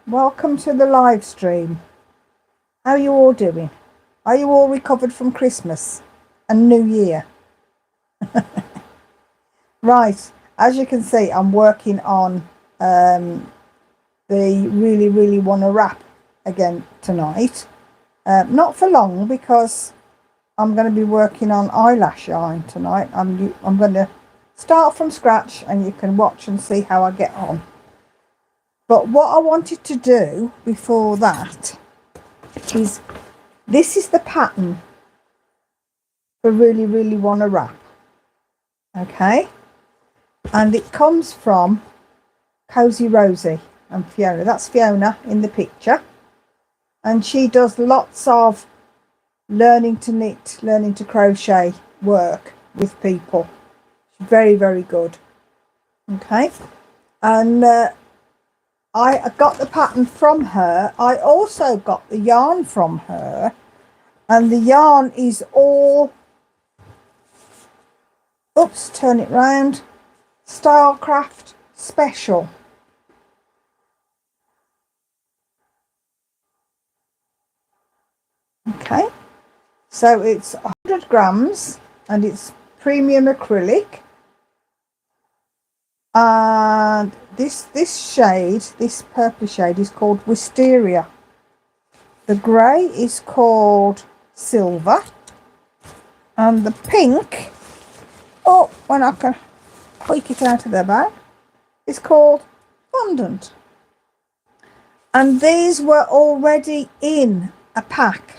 welcome to the live stream. How are you all doing? Are you all recovered from Christmas and New Year? Right, as you can see, I'm working on the really want to wrap again tonight. Not for long, because I'm going to be working on eyelash yarn tonight. I'm going to start from scratch, and you can watch and see how I get on. But what I wanted to do before that is, this is the pattern for really want to wrap. Okay, and it comes from Cozy Rosie and Fiona. That's Fiona in the picture, and she does lots of learning to knit, learning to crochet work with people. She's very good. Okay, and I got the pattern from her. I also got the yarn from her, and the yarn is all, oops, turn it round, Stylecraft Special. Okay, so it's 100 grams and it's premium acrylic. And this shade, this purple shade, is called Wisteria. The grey is called Silver, and the pink, oh, when I can tweak it out of the bag, is called Fondant. And these were already in a pack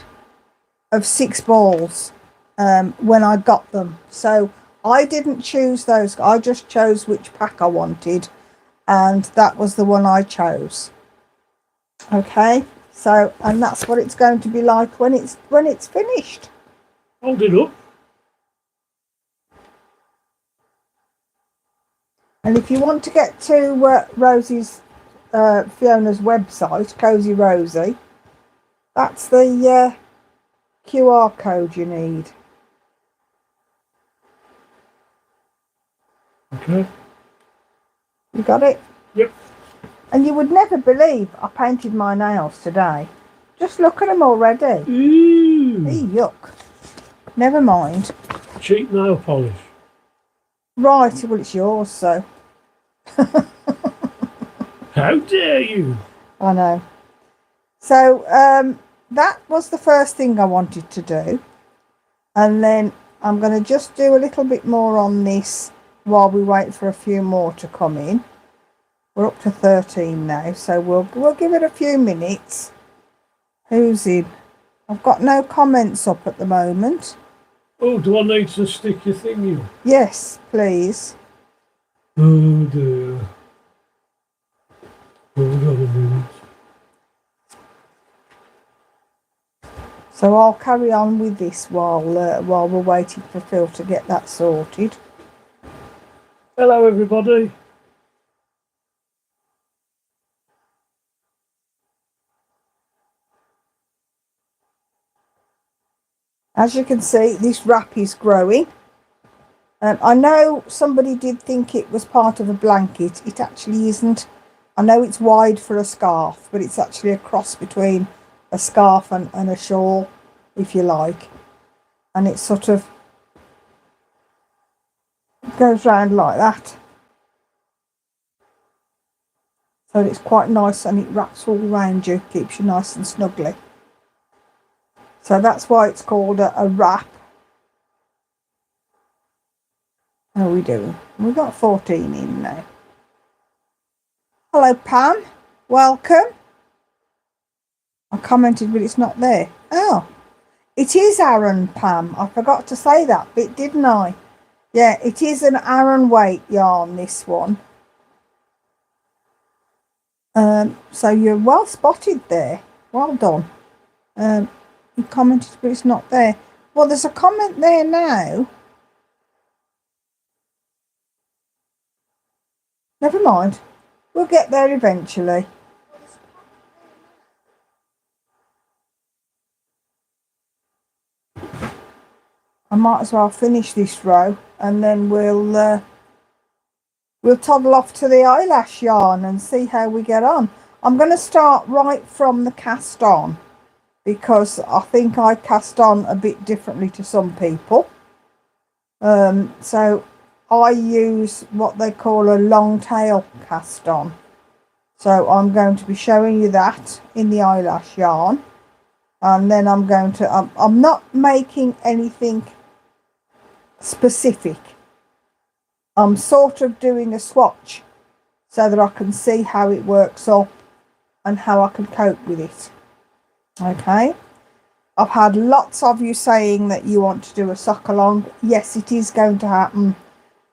of 6 balls when I got them, so I didn't choose those. I just chose which pack I wanted, and that was the one I chose. Okay, so, and that's what it's going to be like when it's finished. Hold it up. And if you want to get to Rosie's, Fiona's website, Cozy Rosie, that's the QR code you need. Okay. You got it? Yep. And you would never believe I painted my nails today. Just look at them already. Ooh. Hey, yuck. Never mind. Cheap nail polish. Right, well, it's yours, so. How dare you? I know. So that was the first thing I wanted to do, and then I'm going to just do a little bit more on this while we wait for a few more to come in. We're up to 13 now, so we'll give it a few minutes. Who's in? I've got no comments up at the moment. Oh, do I need to stick your thing in? Yes, please. Oh dear. Hold on a minute. So I'll carry on with this while we're waiting for Phil to get that sorted. Hello everybody. As you can see, this wrap is growing. I know somebody did think it was part of a blanket. It actually isn't. I know it's wide for a scarf, but it's actually a cross between a scarf and a shawl, if you like. And it sort of goes round like that. So it's quite nice, and it wraps all around you, keeps you nice and snuggly. So that's why it's called a wrap. How are we doing? We've got 14 in now. Hello, Pam. Welcome. I commented, but it's not there. Oh, it is Aran, Pam. I forgot to say that bit, didn't I? Yeah, it is an Aran weight yarn, this one. So you're well spotted there. Well done. You commented, but it's not there. Well, there's a comment there now. Never mind. We'll get there eventually. I might as well finish this row, and then we'll toddle off to the eyelash yarn and see how we get on. I'm going to start right from the cast on, because I think I cast on a bit differently to some people. So I use what they call a long tail cast on. So I'm going to be showing you that in the eyelash yarn. And then I'm going to, I'm not making anything specific. I'm sort of doing a swatch so that I can see how it works up and how I can cope with it. Okay. I've had lots of you saying that you want to do a sock along. Yes, it is going to happen.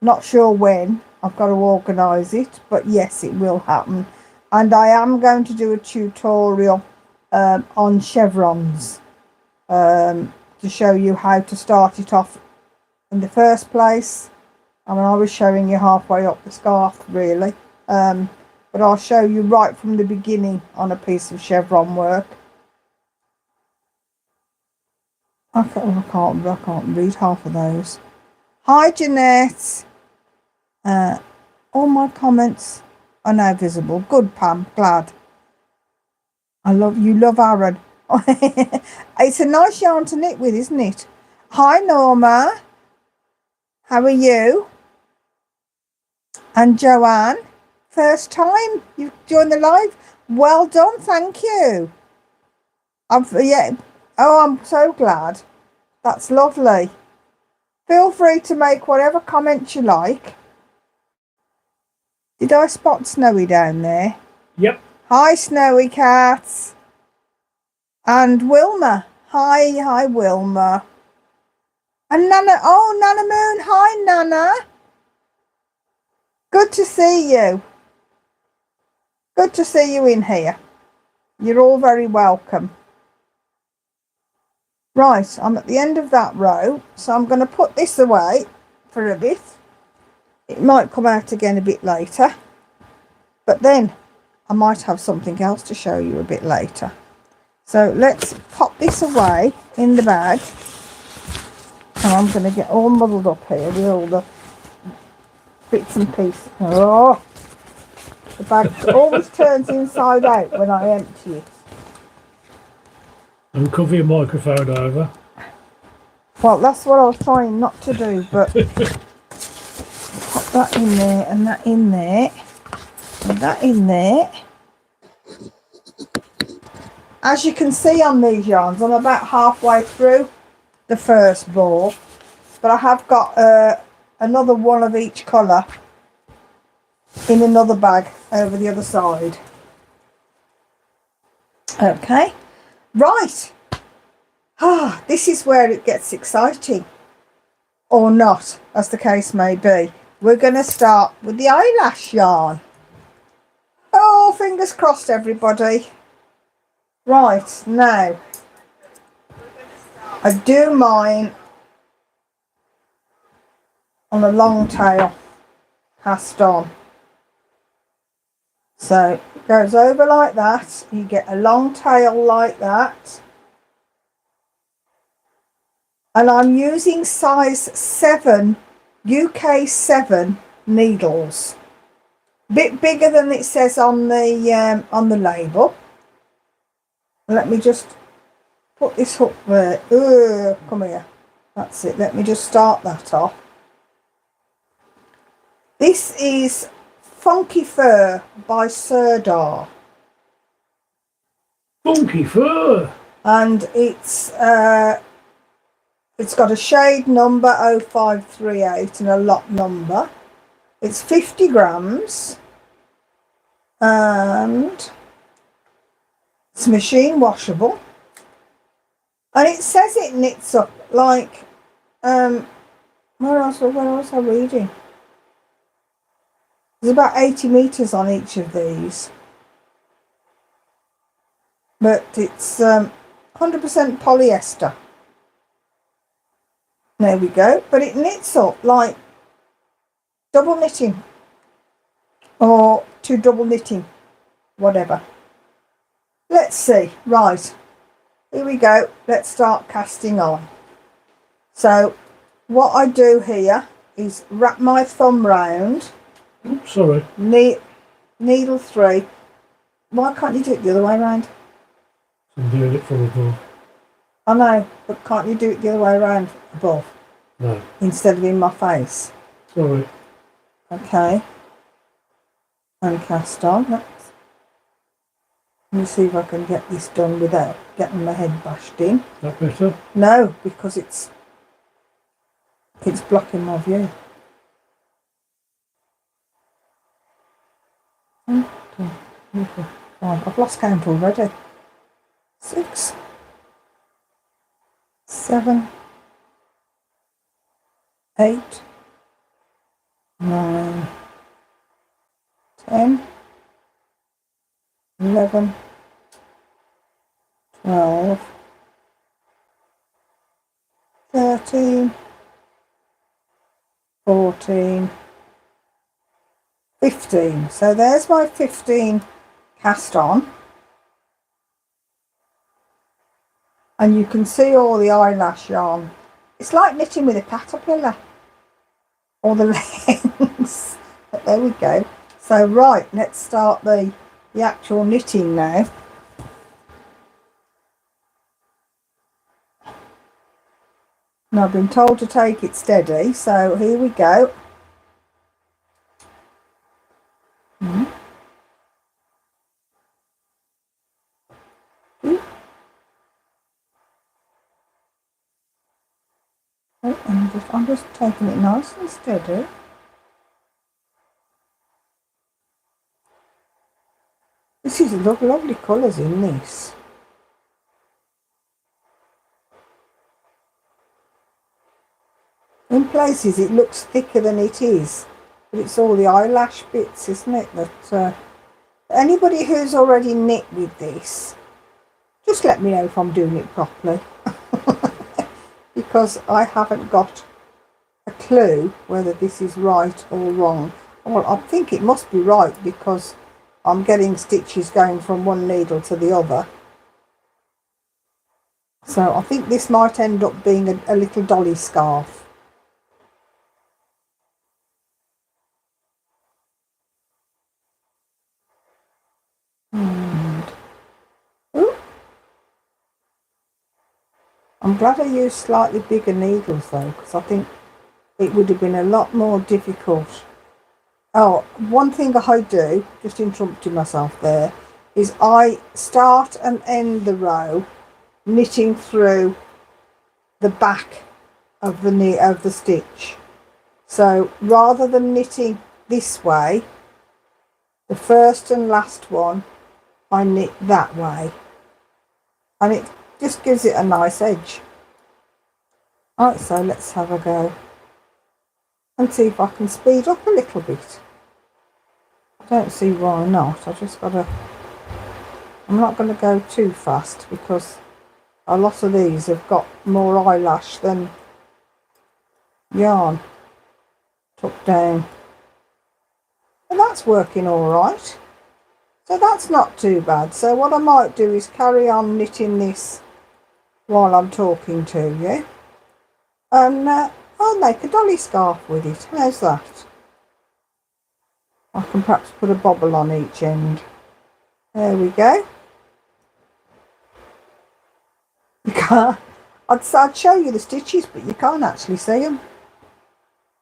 Not sure when. I've got to organise it, but yes, it will happen. And I am going to do a tutorial on chevrons to show you how to start it off in the first place. I mean, I was showing you halfway up the scarf, really. But I'll show you right from the beginning on a piece of chevron work. I can't read half of those. Hi, Jeanette. All my comments are now visible. Good, Pam. Glad. You love Aaron. It's a nice yarn to knit with, isn't it? Hi, Norma. How are you? And Joanne. First time you've joined the live. Well done. Thank you. Yeah. Oh, I'm so glad. That's lovely. Feel free to make whatever comments you like. Did I spot Snowy down there? Yep. Hi, Snowy Cats. And Wilma. Hi, Wilma. And Nana. Oh, Nana Moon. Hi, Nana. Good to see you. Good to see you in here. You're all very welcome. Right, I'm at the end of that row, so I'm going to put this away for a bit. It might come out again a bit later, but then I might have something else to show you a bit later. So let's pop this away in the bag. And I'm going to get all muddled up here with all the bits and pieces. Oh, the bag always turns inside out when I empty it. And cover your microphone over. Well, that's what I was trying not to do, but pop that in there and that in there and that in there. As you can see on these yarns, I'm about halfway through the first ball, but I have got another one of each colour in another bag over the other side. Okay. Right, this is where it gets exciting, or not, as the case may be. We're going to start with the eyelash yarn. Oh, fingers crossed, everybody. Right, now, I do mine on a long tail cast on. So it goes over like that. You get a long tail like that. And I'm using size 7, UK 7 needles. Bit bigger than it says on the label. Let me just put this hook there. Come here. That's it. Let me just start that off. This is Funky Fur by Sirdar. Funky Fur. And it's got a shade number 0538 and a lot number. It's 50 grams and it's machine washable. And it says it knits up like where else was I reading? There's about 80 meters on each of these, but it's 100% polyester. There we go. But it knits up like double knitting or 2 double knitting, whatever. Let's see. Right, here we go. Let's start casting on. So what I do here is wrap my thumb round. Oops, sorry. Needle 3, Why can't you do it the other way around? I'm doing it from above. I know, but can't you do it the other way around above? No. Instead of in my face? Sorry. Okay. And cast on. Let me see if I can get this done without getting my head bashed in. That better? No, because it's blocking my view. 1, 2, 3, 4, 5. I've lost count already. 6, 7, 8, 9, 10, 11, 12, 13, 14, 15. So there's my 15 cast on. And you can see all the eyelash yarn. It's like knitting with a caterpillar. All the legs. But there we go. So right, let's start the actual knitting now. And I've been told to take it steady, so here we go. I'm just taking it nice and steady. This is lovely colours in this. In places it looks thicker than it is, but it's all the eyelash bits, isn't it? That anybody who's already knit with this, just let me know if I'm doing it properly. Because I haven't got a clue whether this is right or wrong. Well, I think it must be right because I'm getting stitches going from one needle to the other. So I think this might end up being a little dolly scarf. I'm glad I used slightly bigger needles though, because I think it would have been a lot more difficult. Oh, one thing I do, just interrupting myself there, is I start and end the row knitting through the back of the stitch. So rather than knitting this way, the first and last one I knit that way, and it just gives it a nice edge. Right, so let's have a go and see if I can speed up a little bit. I don't see why not. I'm not going to go too fast because a lot of these have got more eyelash than yarn tucked down. And that's working all right. So that's not too bad. So what I might do is carry on knitting this while I'm talking to you. And I'll make a dolly scarf with it. How's that? I can perhaps put a bobble on each end. There we go. You can't. I'd show you the stitches, but you can't actually see them,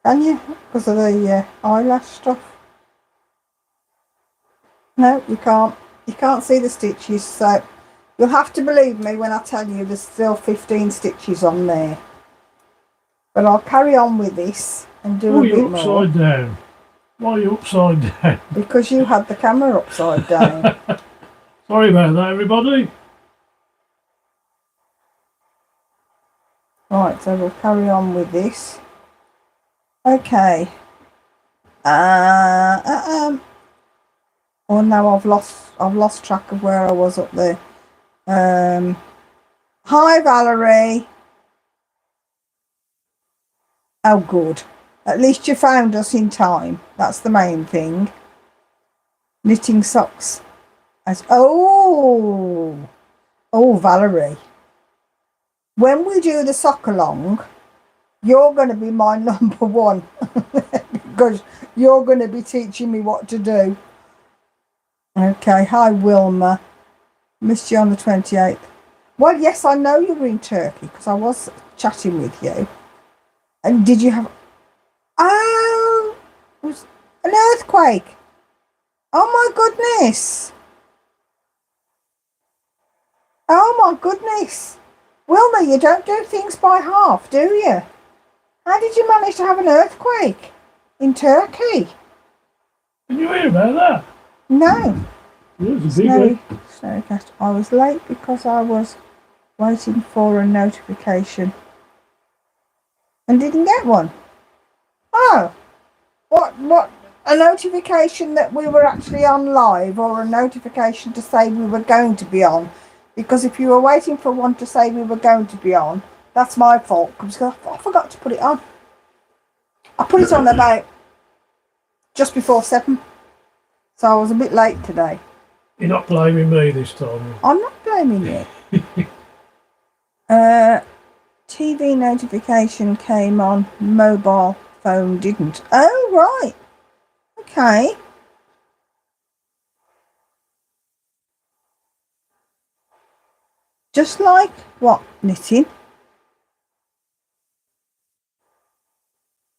can you? Because of the eyelash stuff. No, you can't. You can't see the stitches, so you'll have to believe me when I tell you there's still 15 stitches on there. But I'll carry on with this and do a bit more. You're upside down. Why are you upside down? Because you had the camera upside down. Sorry about that, everybody. Right, so we'll carry on with this. Okay. Oh no, I've lost track of where I was up there. Hi Valerie. Oh good. At least you found us in time. That's the main thing. Knitting socks. Oh Valerie. When we do the sock along, you're going to be my number one because you're going to be teaching me what to do. Okay, hi Wilma. Missed you on the 28th. Well, yes, I know you were in Turkey because I was chatting with you. And did you have... Oh, it was an earthquake. Oh my goodness. Oh my goodness. Wilma, you don't do things by half, do you? How did you manage to have an earthquake in Turkey? Did you hear about that? No. It was a big one. Snowy. I was late because I was waiting for a notification and didn't get one. Oh, what? A notification that we were actually on live, or a notification to say we were going to be on? Because if you were waiting for one to say we were going to be on, that's my fault because I forgot to put it on. I put it on about just before 7, so I was a bit late today. You're not blaming me this time. I'm not blaming you. TV notification came on, mobile phone didn't. Oh, right. Okay. Just like what? Knitting?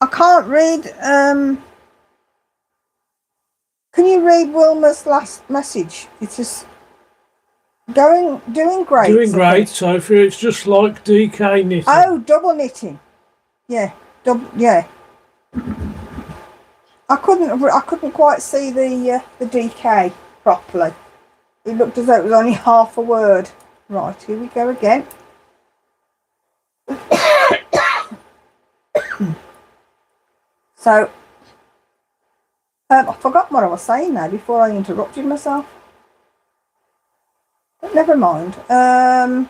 I can't read. Can you read Wilma's last message? It says doing great. Doing great, Sophia. It's just like DK knitting. Oh, double knitting. Yeah, yeah. I couldn't quite see the DK properly. It looked as though it was only half a word. Right, here we go again. So, I forgot what I was saying now before I interrupted myself. But never mind. I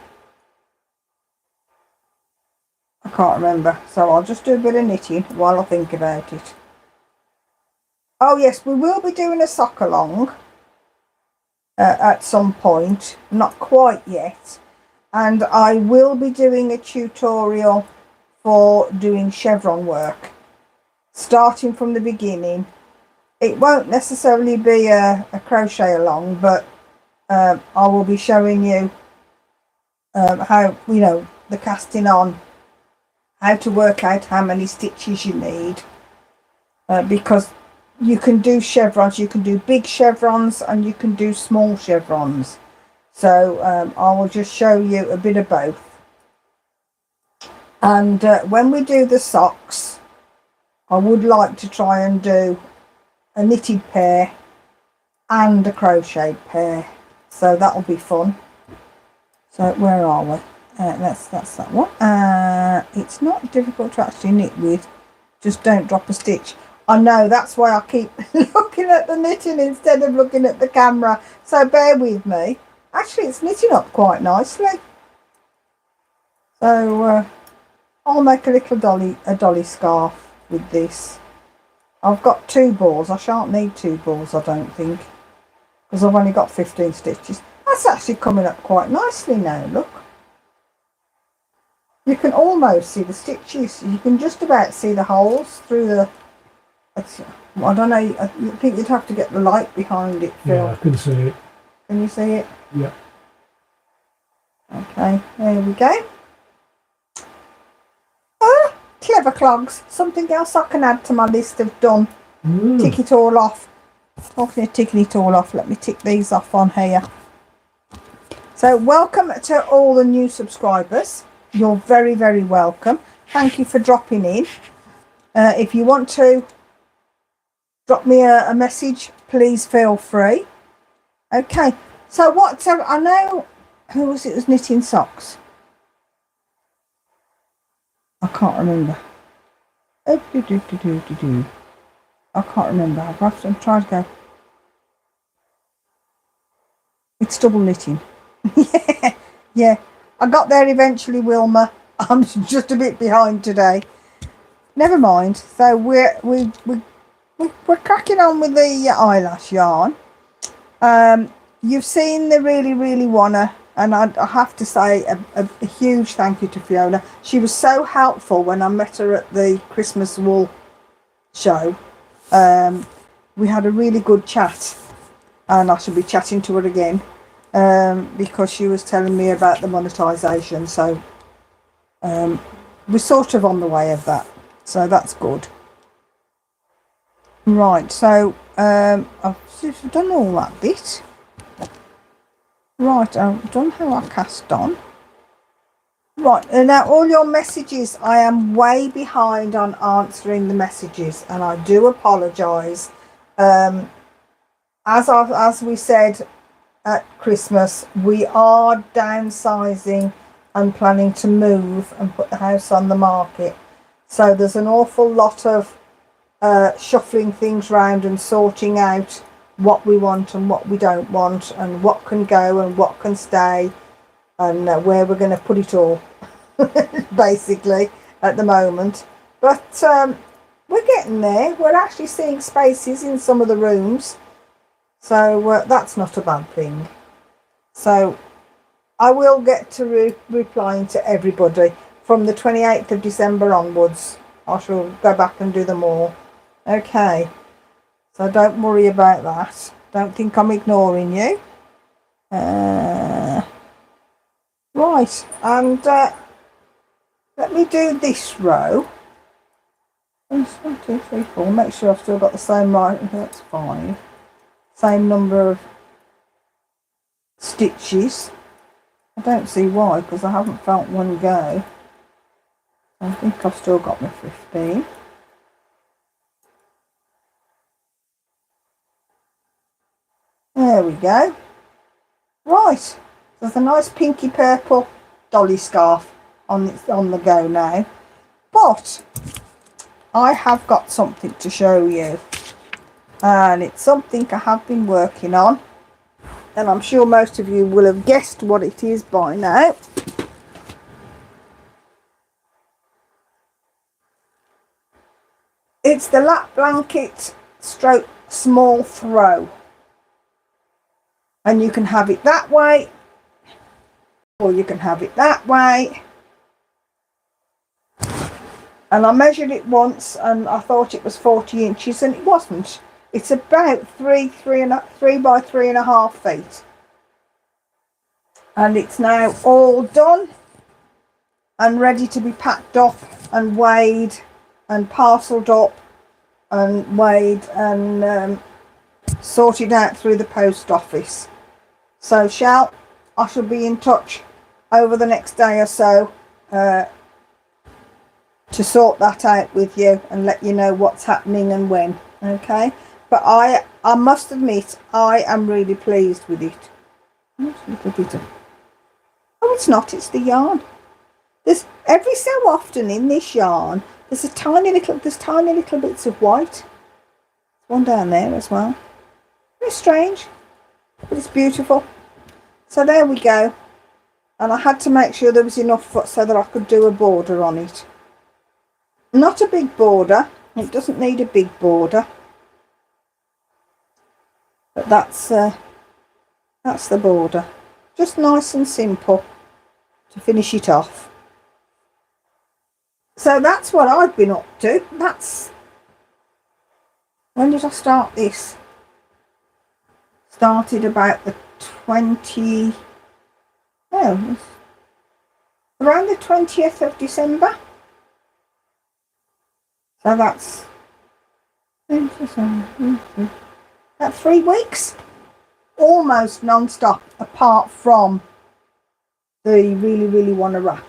can't remember. So I'll just do a bit of knitting while I think about it. Oh yes, we will be doing a sock along at some point. Not quite yet. And I will be doing a tutorial for doing chevron work. Starting from the beginning. It won't necessarily be a crochet along, but I will be showing you how, the casting on, how to work out how many stitches you need, because you can do chevrons, you can do big chevrons and you can do small chevrons. So I will just show you a bit of both. And when we do the socks, I would like to try and do a knitted pair and a crocheted pair, so that'll be fun. So where are we? That's that one. It's not difficult to actually knit with, just don't drop a stitch. I know, that's why I keep looking at the knitting instead of looking at the camera, so bear with me. Actually, it's knitting up quite nicely. So I'll make a little dolly scarf with this. I've got 2 balls. I shan't need 2 balls, I don't think, because I've only got 15 stitches. That's actually coming up quite nicely now, look. You can almost see the stitches. You can just about see the holes through the... I don't know, I think you'd have to get the light behind it, Phil. Yeah, I can see it. Can you see it? Yeah. Okay, there we go. Clever clogs. Something else I can add to my list of done. Tick it all off. Talking of ticking it all off, let me tick these off on here. So welcome to all the new subscribers. You're very, very welcome. Thank you for dropping in. If you want to drop me a message, please feel free. Okay, so I know, who was it was knitting socks? I can't remember. I can't remember. I'm trying to go. It's double knitting. yeah. I got there eventually, Wilma. I'm just a bit behind today. Never mind. So we're cracking on with the eyelash yarn. You've seen the really, really wanna. And I have to say a huge thank you to Fiona. She was so helpful when I met her at the Christmas wool show. We had a really good chat. and I shall be chatting to her again because she was telling me about the monetisation. So we're sort of on the way of that, so that's good. Right, so I've done all that bit. Right, I've done how I cast on. Right, and now all your messages, I am way behind on answering the messages, and I do apologise. As we said at Christmas, we are downsizing and planning to move and put the house on the market. So there's an awful lot of shuffling things around and sorting out what we want and what we don't want, and what can go and what can stay, and where we're going to put it all basically at the moment. But we're getting there. We're actually seeing spaces in some of the rooms, so that's not a bad thing. So I will get to replying to everybody from the 28th of December onwards. I shall go back and do them all. Okay, so don't worry about that. Don't think I'm ignoring you. Right, and let me do this row. 1, 2, 3, 4. Make sure I've still got the same right. That's 5. Same number of stitches. I don't see why, because I haven't felt one go. I think I've still got my 15. There we go. Right, there's a nice pinky purple dolly scarf on the go now, but I have got something to show you, and it's something I have been working on, and I'm sure most of you will have guessed what it is by now. It's the lap blanket stroke small throw, and you can have it that way or you can have it that way. And I measured it once and I thought it was 40 inches, and it wasn't. It's about 3 by 3.5 feet. And it's now all done and ready to be packed up and weighed and parcelled up and weighed and sorted out through the post office. So I shall be in touch over the next day or so to sort that out with you and let you know what's happening and when. Okay, but I must admit I am really pleased with it. Oh, it's not, it's the yarn. There's every so often in this yarn there's tiny little bits of white. One down there as well. Very strange, but it's beautiful. So there we go, and I had to make sure there was enough so that I could do a border on it. Not a big border, it doesn't need a big border, but that's the border. Just nice and simple to finish it off. So that's what I've been up to. When did I start this? Started about the 20, around the 20th of December. So that's about 3 weeks, almost non-stop, apart from the really want to wrap.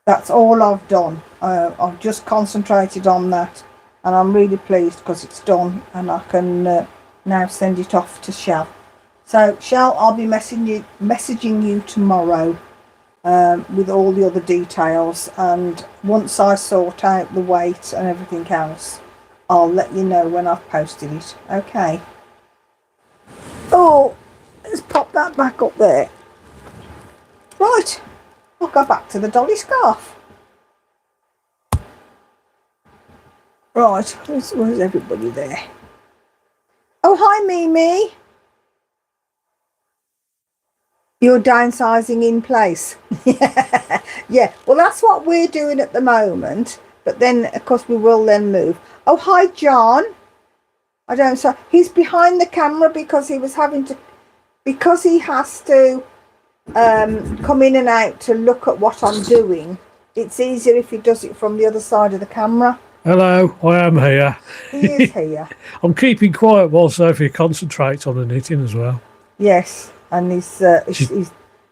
That's all I've done. I've just concentrated on that, and I'm really pleased because it's done, and I can now send it off to Shell. So Shell, I'll be messaging you tomorrow with all the other details, and once I sort out the weight and everything else, I'll let you know when I've posted it. Okay. Oh, let's pop that back up there. Right, I'll go back to the dolly scarf. Right, where's everybody there? Oh, hi Mimi. You're downsizing in place. Yeah, well that's what we're doing at the moment, but then of course we will then move. Oh, hi John. I don't. So he's behind the camera because he was having to, because he has to come in and out to look at what I'm doing. It's easier if he does it from the other side of the camera. Hello, I am here. He is here. I'm keeping quiet while Sophia concentrates on the knitting as well. Yes, and he's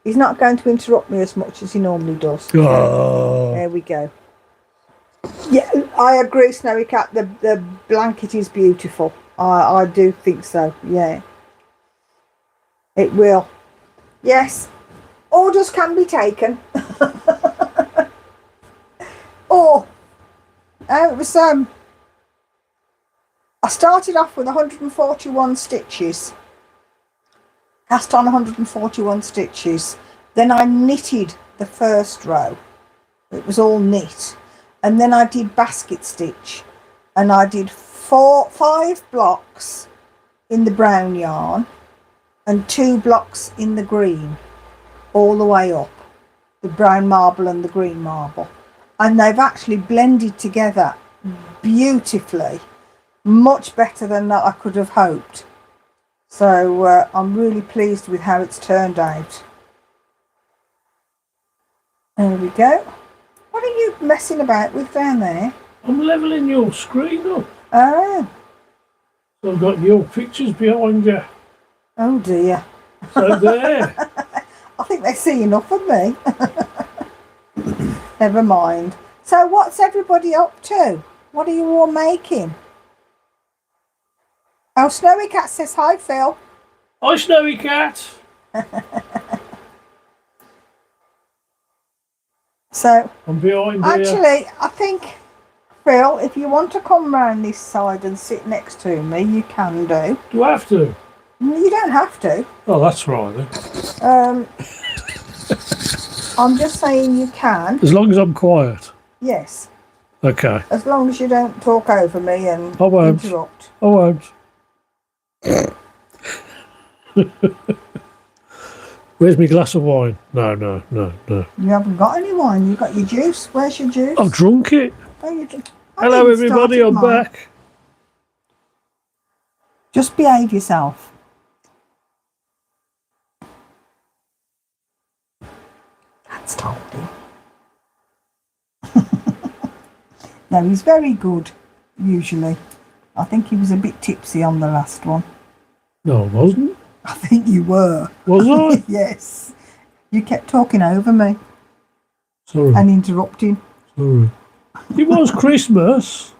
not going to interrupt me as much as he normally does. Oh. There we go. Yeah, I agree, Snowy Cat. The blanket is beautiful. I do think so. Yeah, it will. Yes, orders can be taken. Or it was I started off with 141 stitches. Cast on 141 stitches. Then I knitted the first row. It was all knit. And then I did basket stitch. And I did 5 blocks in the brown yarn and 2 blocks in the green, all the way up. The brown marble and the green marble. And they've actually blended together beautifully. Much better than I could have hoped. So I'm really pleased with how it's turned out. There we go. What are you messing about with down there? I'm levelling your screen up. Oh. So I've got your pictures behind you. Oh dear. So there. I think they see enough of me. Never mind. So what's everybody up to? What are you all making? Oh, Snowy Cat says hi, Phil. Hi, Snowy Cat. So I'm behind here. actually, I think, Phil, if you want to come round this side and sit next to me, you can do. Do I have to? You don't have to. Oh, that's right then. I'm just saying you can. As long as I'm quiet. Yes. Okay. As long as you don't talk over me and I won't. interrupt. I won't. Where's my glass of wine? No. You haven't got any wine. You've got your juice. Where's your juice? I've drunk it. Oh, you do. Hello, everybody. I'm back. Just behave yourself. That's told him. No, he's very good, usually. I think he was a bit tipsy on the last one. No, I wasn't. I think you were. Was I? Yes. You kept talking over me. Sorry. And interrupting. Sorry. It was Christmas.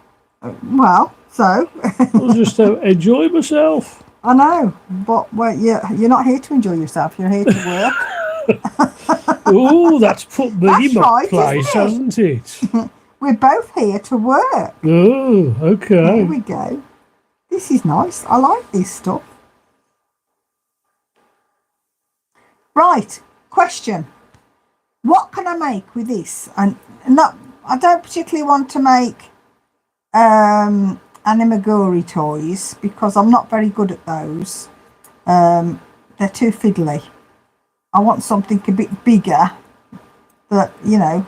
Well, so. I was just enjoying myself. I know, but well, you're not here to enjoy yourself. You're here to work. Oh, that's put me That's in my right, place, isn't it? hasn't it? We're both here to work. Oh, okay. There we go. This is nice. I like this stuff. Right, question. What can I make with this? And not, I don't particularly want to make Animaguri toys because I'm not very good at those. They're too fiddly. I want something a bit bigger that, you know.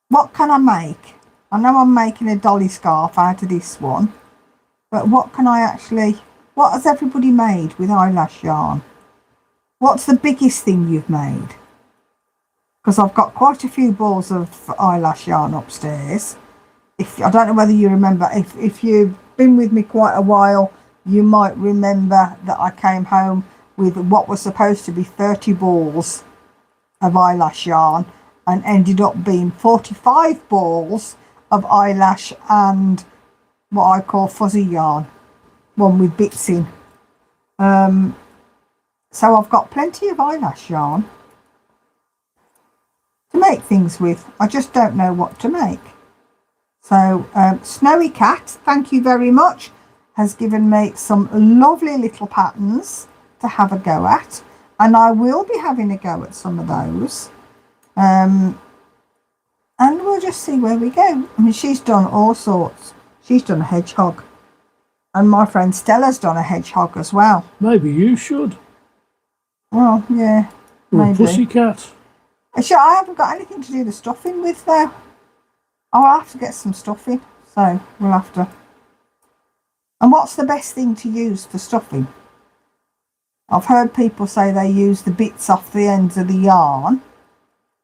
What can I make? I know I'm making a dolly scarf out of this one, but what can I actually, what has everybody made with eyelash yarn? What's the biggest thing you've made? Because I've got quite a few balls of eyelash yarn upstairs. I don't know whether you remember, if you've been with me quite a while, you might remember that I came home with what was supposed to be 30 balls of eyelash yarn and ended up being 45 balls of eyelash and what I call fuzzy yarn, one with bits in. So I've got plenty of eyelash yarn to make things with. I just don't know what to make. So Snowy Cat, thank you very much, has given me some lovely little patterns to have a go at, and I will be having a go at some of those. And we'll just see where we go. I mean, she's done all sorts. She's done a hedgehog, and my friend Stella's done a hedgehog as well. Maybe you should. Well, yeah, Or maybe. a pussycat. Actually, I haven't got anything to do the stuffing with though. I'll have to get some stuffing, so we'll have to And what's the best thing to use for stuffing? I've heard people say they use the bits off the ends of the yarn,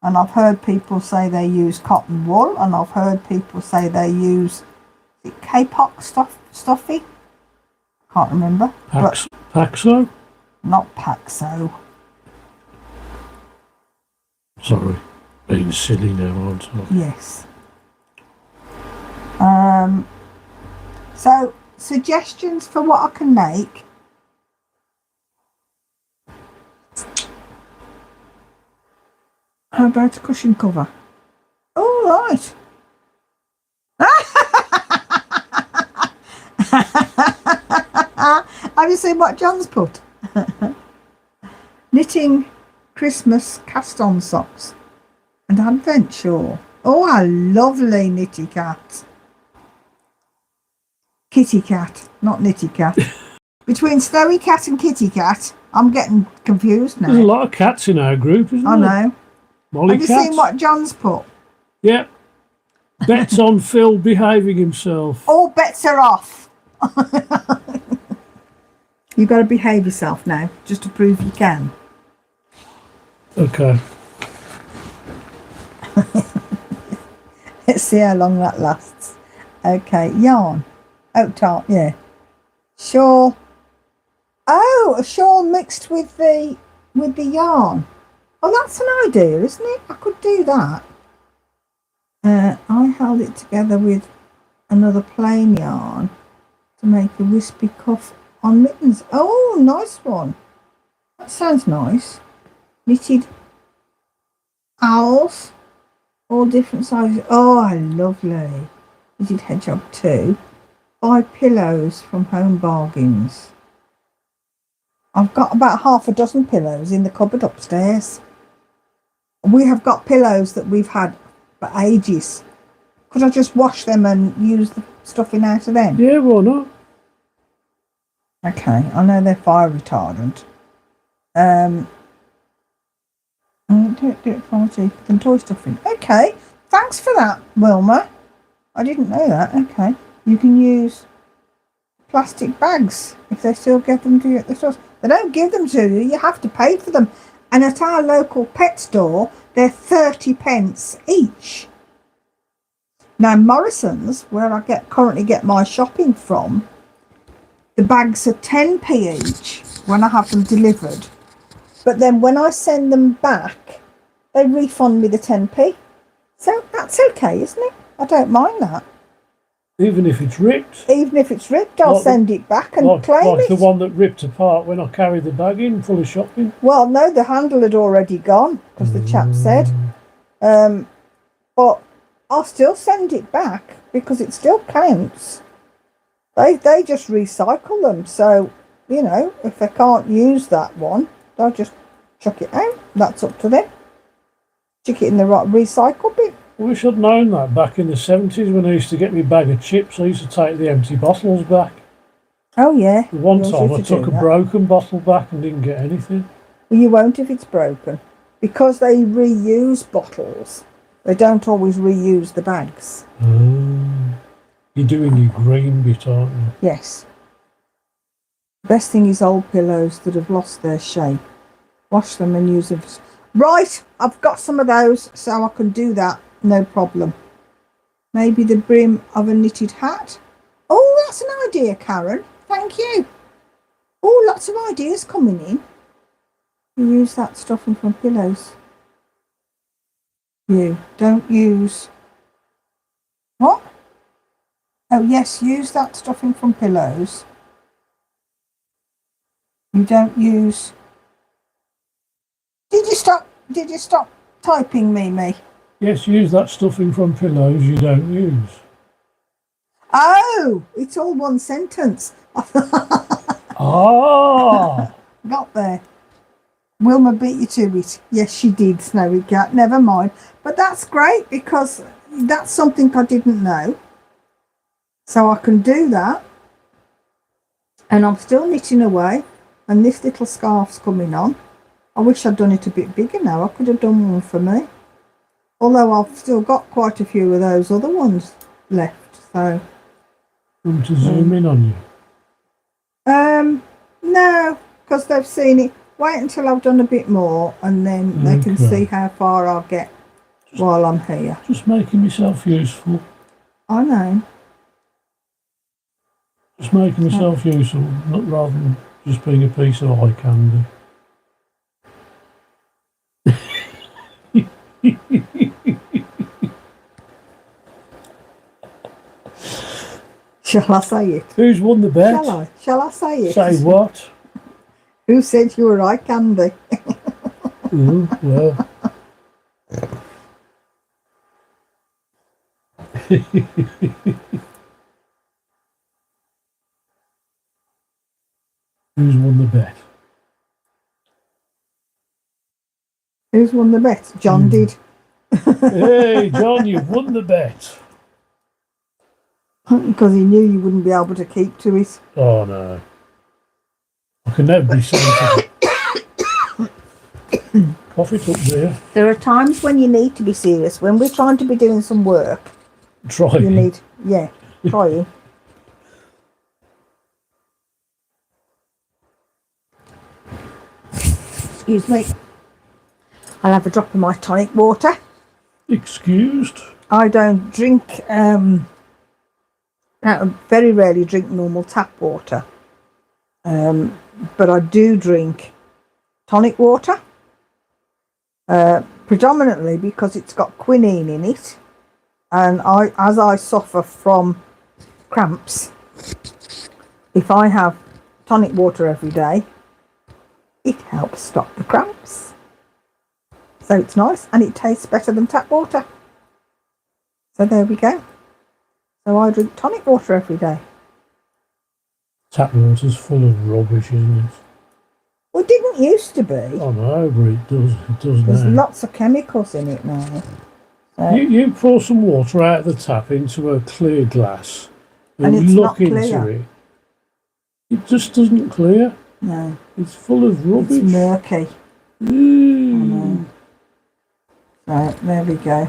and I've heard people say they use cotton wool, and I've heard people say they use K-pop stuffing. Can't remember. Paxo? Not Paxo. Sorry, being silly now, aren't I? Yes. So suggestions for what I can make. How about a cushion cover? Oh, right. Have you seen what John's put? Knitting Christmas cast-on socks and adventure. Oh, how lovely, Knitty Cat. Kitty Cat, not Knitty Cat. Between Snowy Cat and Kitty Cat, I'm getting confused now. There's a lot of cats in our group, isn't there? I know. Molliecat. Have you seen what John's put? Yeah. Bets on Phil behaving himself. All bets are off. You've got to behave yourself now, just to prove you can. Okay. Let's see how long that lasts. Okay, yarn. Oak tart, yeah. Shawl. Oh, a shawl mixed with the yarn. Oh, that's an idea, isn't it? I could do that. I held it together with another plain yarn to make a wispy cuff on mittens. Oh, nice one. That sounds nice. Knitted owls, all different sizes. Oh, lovely. Knitted hedgehog too. 5 pillows from Home Bargains. I've got about half a dozen pillows in the cupboard upstairs. We have got pillows that we've had for ages. Could I just wash them and use the stuffing out of them? Yeah, why not? Okay, I know they're fire retardant. Do it far cheaper than toy stuffing. Okay, thanks for that, Wilma. I didn't know that. Okay, you can use plastic bags if they still get them to you at the stores. They don't give them to you, you have to pay for them. And at our local pet store, they're 30 pence each. Now, Morrison's, where I currently get my shopping from, the bags are 10p each when I have them delivered. But then when I send them back, they refund me the 10p. So that's okay, isn't it? I don't mind that. Even if it's ripped? Even if it's ripped, I'll send it back and claim it. Like the one that ripped apart when I carried the bag in full of shopping? Well, no, the handle had already gone, because the chap said. But I'll still send it back, because it still counts. They just recycle them. So, you know, if they can't use that one, they'll just chuck it out. That's up to them. Chuck it in the right recycle bin. I wish I'd known that back in the 70s when I used to get me bag of chips. I used to take the empty bottles back. Oh, yeah. One time I took a broken bottle back and didn't get anything. Well, you won't if it's broken. Because they reuse bottles, they don't always reuse the bags. You're doing your green bit, aren't you? Yes. The best thing is old pillows that have lost their shape. Wash them and use them. Right, I've got some of those, so I can do that. No problem. Maybe the brim of a knitted hat. Oh, that's an idea, Karen. Thank you. Oh, lots of ideas coming in. You use that stuffing from pillows. You don't use... What? Oh, yes, use that stuffing from pillows. You don't use... Did you stop typing, Mimi? Yes, use that stuffing from pillows you don't use. Oh, it's all one sentence. Ah! Got there. Wilma beat you to it. Yes, she did, Snowy Cat. Never mind. But that's great because that's something I didn't know. So I can do that. And I'm still knitting away. And this little scarf's coming on. I wish I'd done it a bit bigger now. I could have done one for me. Although I've still got quite a few of those other ones left. So Want to zoom in on you? No, because they've seen it. Wait until I've done a bit more, and then they can Okay. see how far I'll get while I'm here. Just making myself useful. I know. Just making myself useful, not rather than just being a piece of eye candy. Shall I say it? Who's won the bet? Shall I say it? Say what? Who said you were eye candy? Oh, well. Who's won the bet? Who's won the bet? John did. Hey, John, you've won the bet. Because he knew you wouldn't be able to keep to it. Oh, no. I can never be sensitive. Cough it up there. There are times when you need to be serious. When we're trying to be doing some work, Try you it. need, yeah, trying. Excuse me. I'll have a drop of my tonic water. Excused. I don't drink, I very rarely drink normal tap water. But I do drink tonic water. Predominantly because it's got quinine in it. And as I suffer from cramps, if I have tonic water every day, it helps stop the cramps. So it's nice and it tastes better than tap water. So there we go. So I drink tonic water every day. Tap water's full of rubbish, isn't it? Well, it didn't used to be. Oh no, but it does. It does There's now. lots of chemicals in it now. So, You pour some water out of the tap into a clear glass And and it's look not into clear. it. It just doesn't clear. no, It's full of rubbish. it's murky. Mm. So there we go.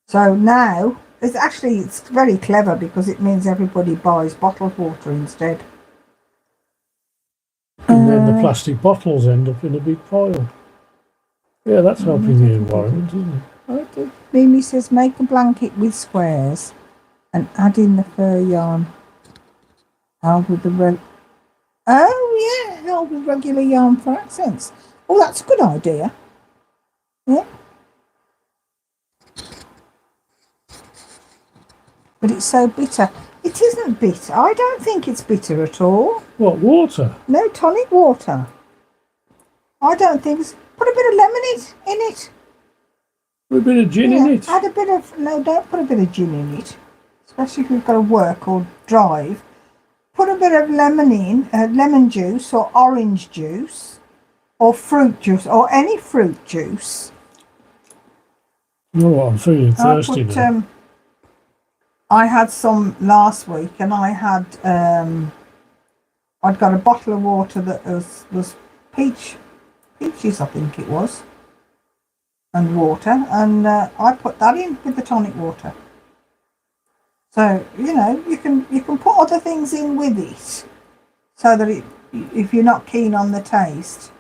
So now it's very clever because it means everybody buys bottled water instead. And then the plastic bottles end up in a big pile. Yeah, that's helping the environment, isn't it? Mimi says make a blanket with squares and add in the fur yarn. Held with the held with regular yarn for accents. Oh, that's a good idea. Yeah. But it's so bitter. It isn't bitter. I don't think it's bitter at all. What, water? No, tonic water. I don't think it's... Put a bit of lemon in it. With a bit of gin in it? Add a bit of... No, don't put a bit of gin in it. Especially if you've got to work or drive. Put a bit of lemon in, lemon juice or orange juice or fruit juice or any fruit juice. You know what, I'm feeling thirsty now. I had some last week and I had... I'd got a bottle of water that was peaches, I think it was, and water, and I put that in with the tonic water. So you know you can put other things in with it, so that if you're not keen on the taste,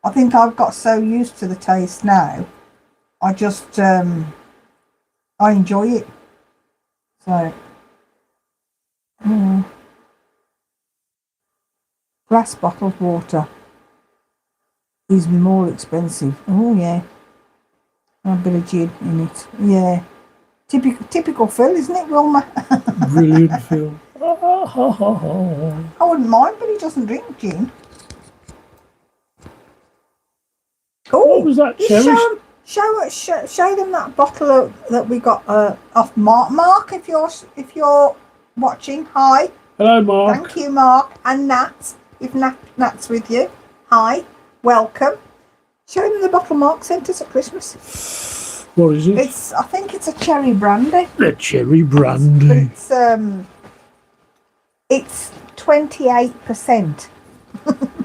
I think I've got so used to the taste now, I just I enjoy it. So glass bottled water is more expensive. Oh yeah, a bit of gin in it. Yeah, typical Phil, isn't it, Wilma? Brilliant film. I wouldn't mind, but he doesn't drink gin. Oh, What was that, just show them that bottle that we got off Mark. Mark, if you're watching, hi. Hello, Mark. Thank you, Mark, and Nat. If Nat's with you, hi. Welcome. Show them the bottle Mark sent us at Christmas. What is it? I think it's a cherry brandy. The cherry brandy. It's 28%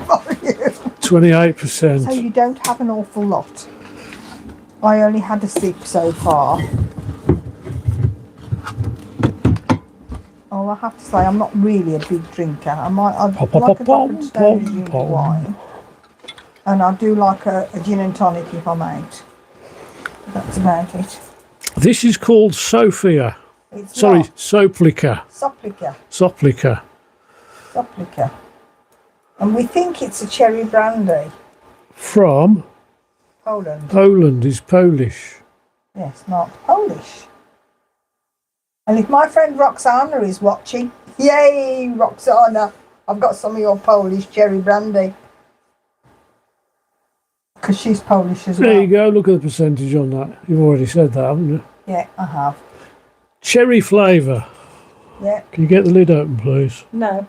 for you. 28%. So you don't have an awful lot. I only had a sip so far. Oh, Well, I have to say, I'm not really a big drinker. I'd Pop, like pop, a pop, different pop, stone gin pop. wine. And I do like a gin and tonic if I'm out. That's about it. This is called Sophia. It's Sorry, not. Soplica. Soplica. Soplica. Soplica. And we think it's a cherry brandy. From Poland. Poland, is Polish. Yes, not Polish. And if my friend Roxana is watching, yay, Roxana, I've got some of your Polish cherry brandy. Because she's Polish as well. There you go, look at the percentage on that. You've already said that, haven't you? Yeah, I have. Cherry flavour. Yeah. Can you get the lid open, please? No.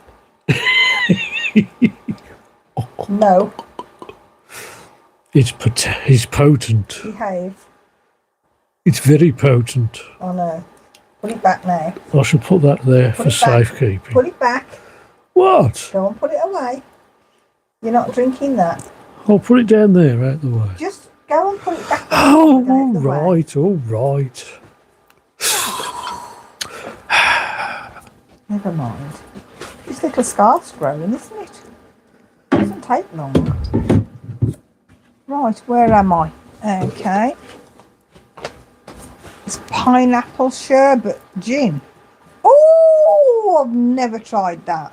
No. It's potent. Behave. It's very potent. Oh no. Put it back now. I should put that there Put for it back. safekeeping. Put it back. What? Go and put it away. You're not drinking that. I'll put it down there, out the way. Just go and put it back. Oh, out all the way. right, all right. Never mind. This little scarf's growing, isn't it? Doesn't take long. Right, where am I? Okay. It's pineapple sherbet gin. Oh, I've never tried that.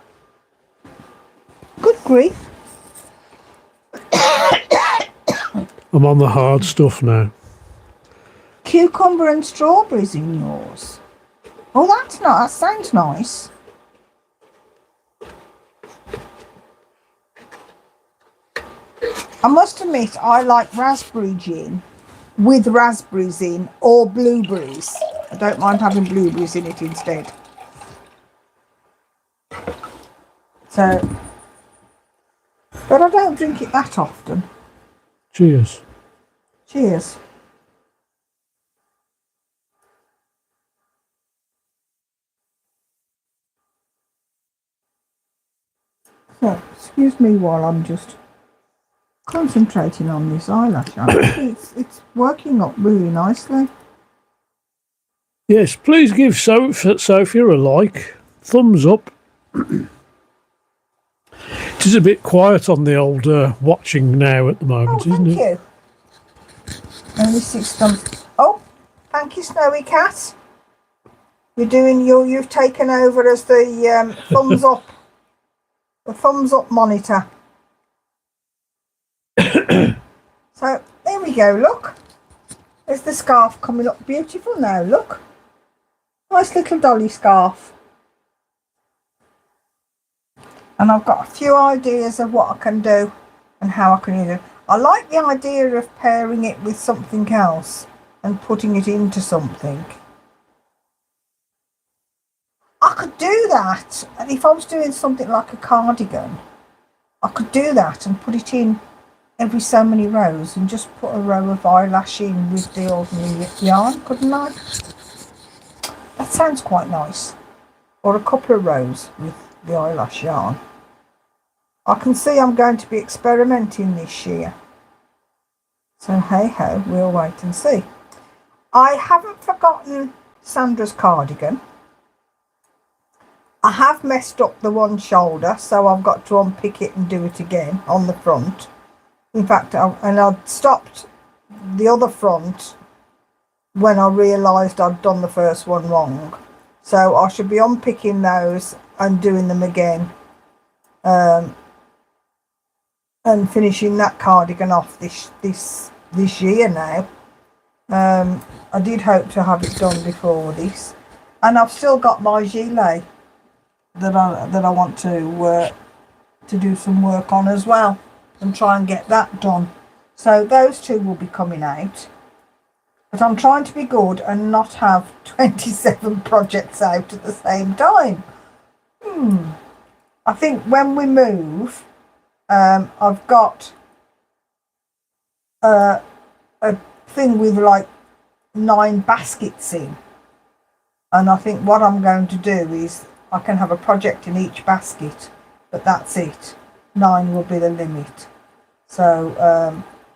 Good grief. I'm on the hard stuff now. Cucumber and strawberries in yours. Oh, that's nice. That sounds nice. I must admit, I like raspberry gin with raspberries in or blueberries. I don't mind having blueberries in it instead. So, but I don't drink it that often. Cheers. Cheers. So, excuse me while I'm just concentrating on this eyelash. It's working up really nicely. Yes, please give Sophia a like. Thumbs up. It is a bit quiet on the old watching now at the moment, Oh, isn't thank it? you. Only 6 thumbs. Oh, thank you, Snowy Cat. You've taken over as the thumbs up, the thumbs up monitor. So there we go. Look, there's the scarf coming up beautiful now. Look, nice little dolly scarf. And I've got a few ideas of what I can do and how I can use it. I like the idea of pairing it with something else and putting it into something. I could do that, and if I was doing something like a cardigan, I could do that and put it in every so many rows and just put a row of eyelash in with the ordinary yarn, couldn't I? That sounds quite nice. Or a couple of rows with the eyelash yarn. I can see I'm going to be experimenting this year. So hey ho, we'll wait and see. I haven't forgotten Sandra's cardigan. I have messed up the one shoulder, so I've got to unpick it and do it again on the front. In fact, I'd stopped the other front when I realised I'd done the first one wrong. So I should be unpicking those and doing them again. And finishing that cardigan off this year now. I did hope to have it done before this. And I've still got my gilet that I want to do some work on as well and try and get that done. So those two will be coming out. But I'm trying to be good and not have 27 projects out at the same time. I think when we move, I've got a thing with like 9 baskets in. And I think what I'm going to do is I can have a project in each basket, but that's it. 9 will be the limit. So,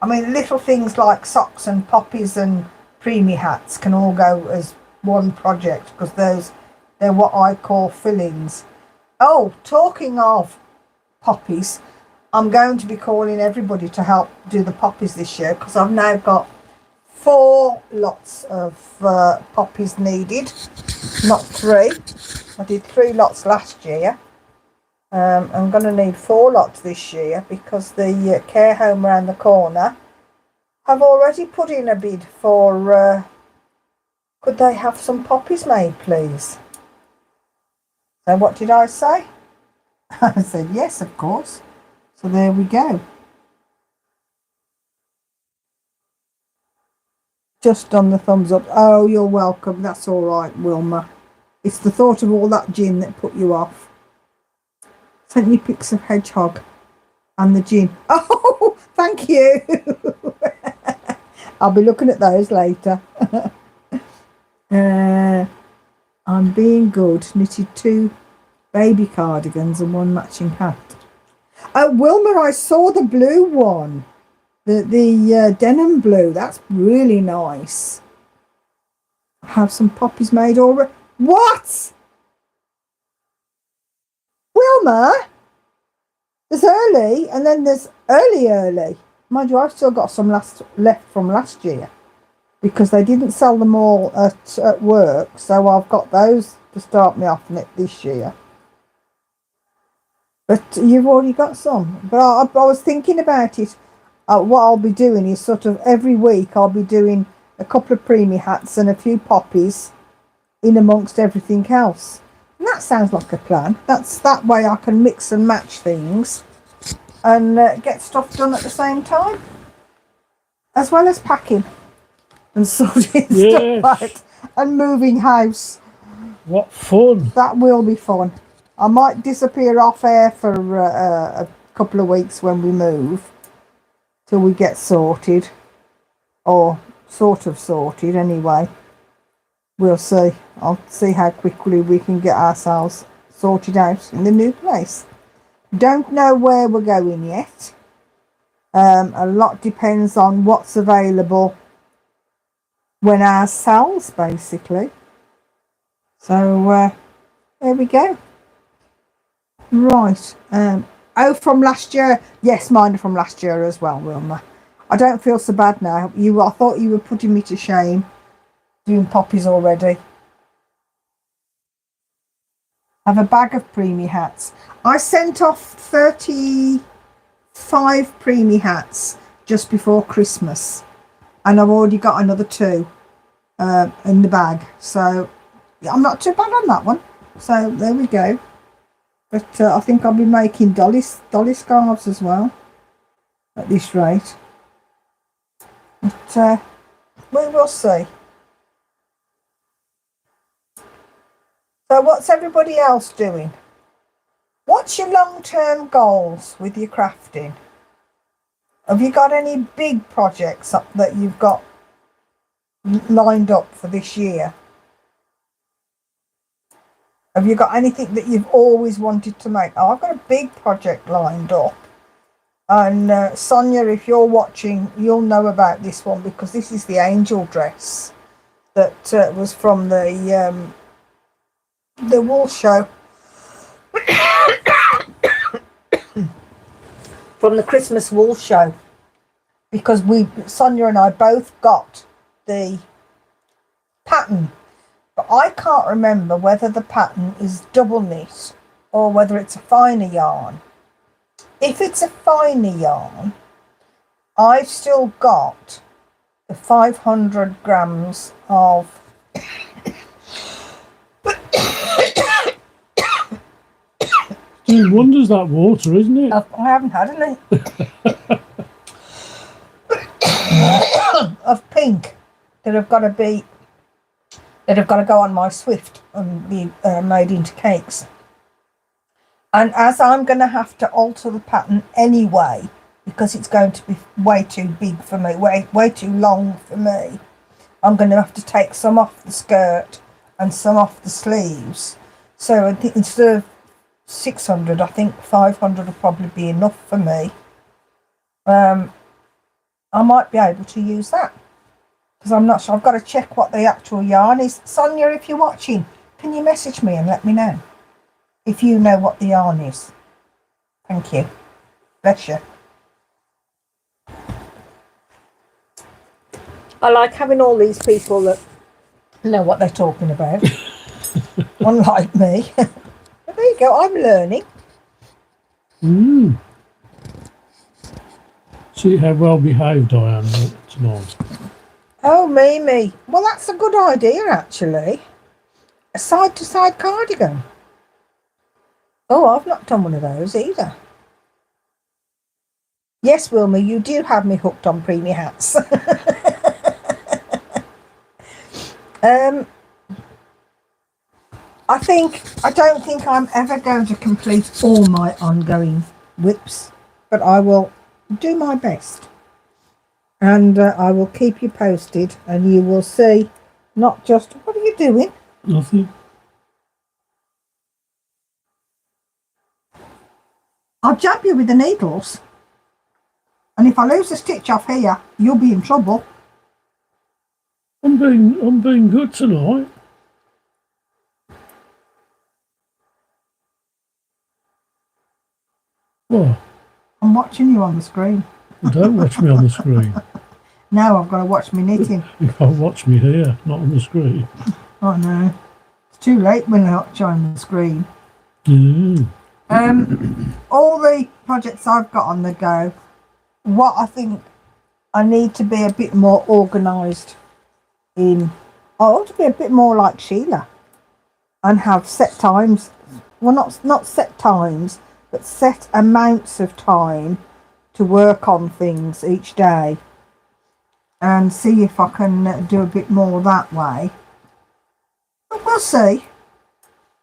I mean, little things like socks and poppies and preemie hats can all go as one project because They're what I call fillings. Oh, talking of poppies, I'm going to be calling everybody to help do the poppies this year, because I've now got 4 lots of poppies needed, not 3. I did 3 lots last year. I'm going to need 4 lots this year, because the care home around the corner have already put in a bid for could they have some poppies made, please? So what did I say? I said yes, of course. So there we go. Just on the thumbs up. Oh, you're welcome. That's all right, Wilma. It's the thought of all that gin that put you off. Sent you pics of hedgehog and the gin. Oh, thank you. I'll be looking at those later. I'm being good. Knitted 2 baby cardigans and 1 matching hat. Oh, Wilma, I saw the blue one. The denim blue. That's really nice. Have some poppies made already. What? Wilma? There's early, and then there's early. Mind you, I've still got some left from last year, because they didn't sell them all at work, so I've got those to start me off this year. But you've already got some. But I was thinking about it. What I'll be doing is sort of every week I'll be doing a couple of preemie hats and a few poppies in amongst everything else. And that sounds like a plan. That way I can mix and match things and get stuff done at the same time, as well as packing and sorting stuff out and moving house. What fun! That will be fun. I might disappear off air for a couple of weeks when we move, till we get sorted, or sort of sorted anyway. We'll see. I'll see how quickly we can get ourselves sorted out in the new place. Don't know where we're going yet. A lot depends on what's available when ours sells, basically. So there we go. Right. Oh, from last year. Yes, mine are from last year as well, Wilma. I don't feel so bad now. I thought you were putting me to shame doing poppies already. Have a bag of preemie hats. I sent off 35 preemie hats just before Christmas, and I've already got another 2 in the bag. So I'm not too bad on that one. So there we go. But I think I'll be making dolly scarves as well at this rate. But we will see. So what's everybody else doing? What's your long-term goals with your crafting? Have you got any big projects that you've got lined up for this year? Have you got anything that you've always wanted to make? Oh, I've got a big project lined up. And Sonia, if you're watching, you'll know about this one, because this is the angel dress that was from the wool show. From the Christmas wool show. Because Sonia and I both got the pattern. But I can't remember whether the pattern is double knit or whether it's a finer yarn. If it's a finer yarn, I've still got the 500 grams of Doing wonders, that water, isn't it? I haven't had any. Of pink that have got to go on my Swift and be made into cakes. And as I'm going to have to alter the pattern anyway, because it's going to be way too big for me, way too long for me, I'm going to have to take some off the skirt and some off the sleeves. So I think instead of 600, I think 500 will probably be enough for me. I might be able to use that, because I'm not sure. I've got to check what the actual yarn is. Sonia, if you're watching, can you message me and let me know if you know what the yarn is? Thank you. Bless you. I like having all these people that know what they're talking about. Unlike me. But there you go, I'm learning. See how well behaved I am tonight. Oh, Mimi. Well, that's a good idea, actually. A side-to-side cardigan. Oh, I've not done one of those either. Yes, Wilma, you do have me hooked on preemie hats. I don't think I'm ever going to complete all my ongoing whips, but I will do my best. And I will keep you posted, and you will see not just, what are you doing? Nothing. I'll jab you with the needles. And if I lose a stitch off here, you'll be in trouble. I'm being good tonight. What? I'm watching you on the screen. Don't watch me on the screen. Now I've got to watch me knitting. You can't watch me here, not on the screen. Oh no. It's too late when they're not showing the screen. All the projects I've got on the go, what I think I need to be a bit more organised in, I ought to be a bit more like Sheila and have set times, well not set times, but set amounts of time to work on things each day and see if I can do a bit more that way. But we'll see.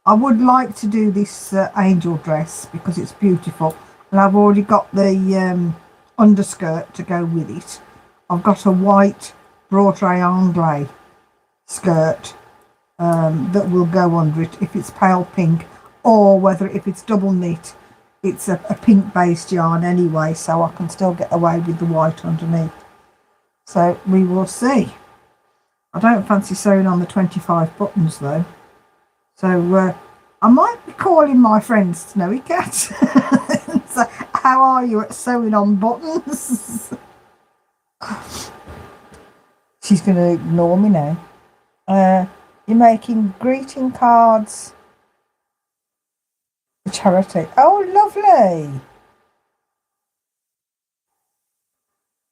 I would like to do this angel dress because it's beautiful, and I've already got the underskirt to go with it. I've got a white broderie anglais skirt that will go under it if it's pale pink, or whether if it's double knit it's a pink based yarn anyway, so I can still get away with the white underneath. So we will see. I don't fancy sewing on the 25 buttons though. So I might be calling my friend Snowy Cat. So, how are you at sewing on buttons? She's going to ignore me now. You're making greeting cards for charity. Oh, lovely.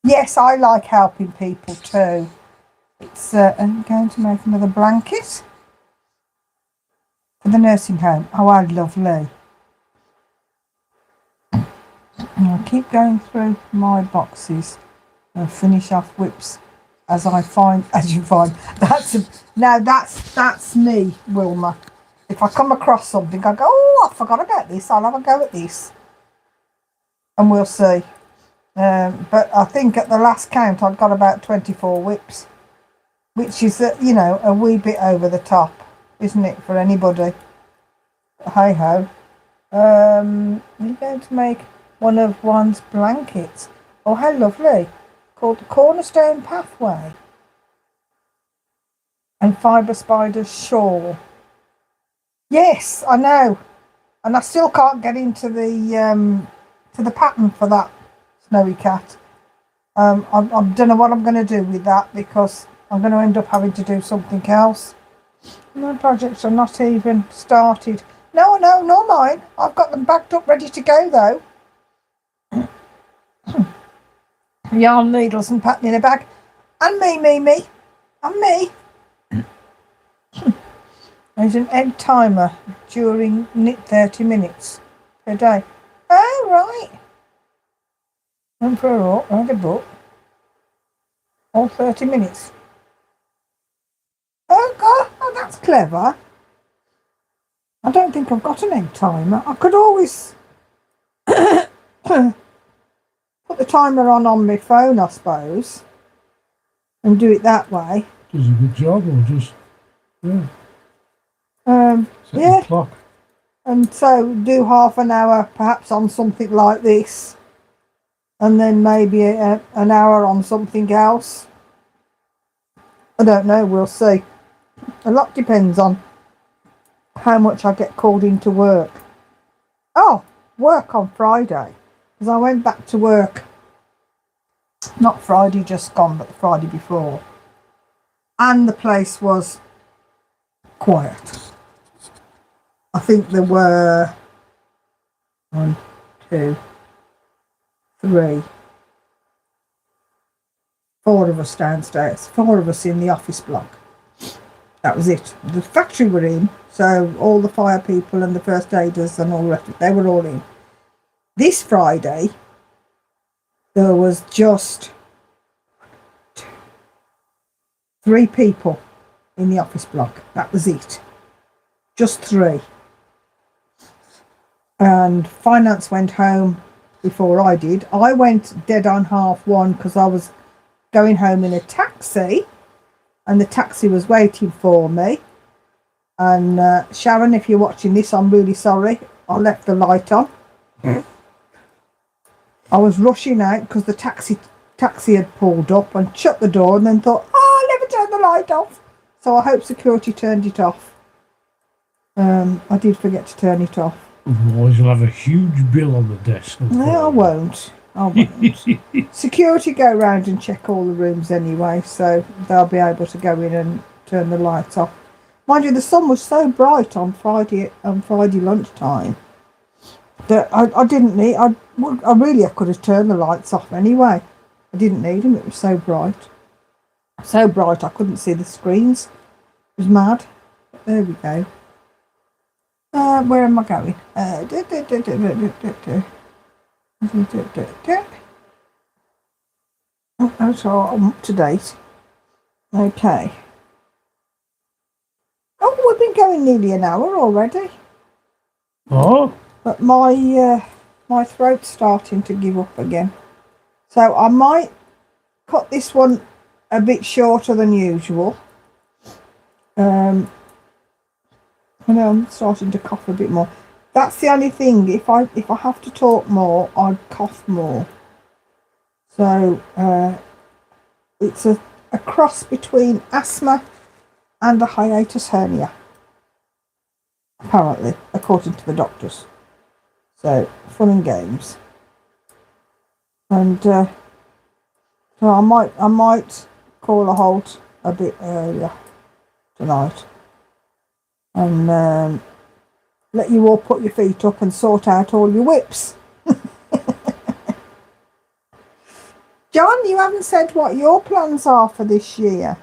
Yes, I like helping people too. It's I'm going to make another blanket for the nursing home. Oh, how lovely. And I'll keep going through my boxes and finish off whips as you find. That's me, Wilma. If I come across something, I go, oh, I forgot about this. I'll have a go at this. And we'll see. But I think at the last count, I've got about 24 whips, which is, a wee bit over the top, isn't it, for anybody? Hey ho. You're going to make one of one's blankets. Oh, how lovely. Called the Cornerstone Pathway. And Fibre Spider's Shawl. Yes, I know. And I still can't get into the pattern for that Snowy Cat. I don't know what I'm going to do with that because I'm going to end up having to do something else. My projects are not even started. No, nor mine. I've got them backed up, ready to go though. Yarn needles and pattern in a bag. And me. And me. There's an egg timer during knit 30 minutes per day. Oh, right. And for a book. All 30 minutes. Oh, God. Oh, that's clever. I don't think I've got an egg timer. I could always put the timer on my phone, I suppose, and do it that way. Does a good job, or just yeah. Set Yeah. the clock. And so do half an hour, perhaps on something like this, and then maybe an hour on something else. I don't know. We'll see. A lot depends on how much I get called into work. Oh, work on Friday, because I went back to work, not Friday just gone, but the Friday before, and the place was quiet. I think there were 1, 2, 3, 4 of us downstairs, 4 of us in the office block. That was it. The factory were in, so all the fire people and the first aiders and all the rest of it, they were all in. This Friday, there was just 3 people in the office block. That was it. Just 3. And finance went home before I did. I went dead on 1:30 because I was going home in a taxi, and the taxi was waiting for me. And Sharon, if you're watching this, I'm really sorry. I left the light on. I was rushing out because the taxi had pulled up and shut the door, and then thought, oh, I'll never turn the light off. So I hope security turned it off. I did forget to turn it off. Otherwise you'll have a huge bill on the desk. No, I won't. Security go round and check all the rooms anyway, so they'll be able to go in and turn the lights off. Mind you, the sun was so bright on Friday lunchtime that I didn't need. I could have turned the lights off anyway. I didn't need them. It was so bright, I couldn't see the screens. It was mad. But there we go. Where am I going? Oh, so I'm up to date. Okay. Oh, we've been going nearly an hour already. Oh. But my throat's starting to give up again. So I might cut this one a bit shorter than usual. I know I'm starting to cough a bit more. That's the only thing. If I have to talk more, I cough more. So it's a cross between asthma and a hiatus hernia, apparently, according to the doctors. So fun and games. And so I might call a halt a bit earlier tonight, and let you all put your feet up and sort out all your whips. John, you haven't said what your plans are for this year.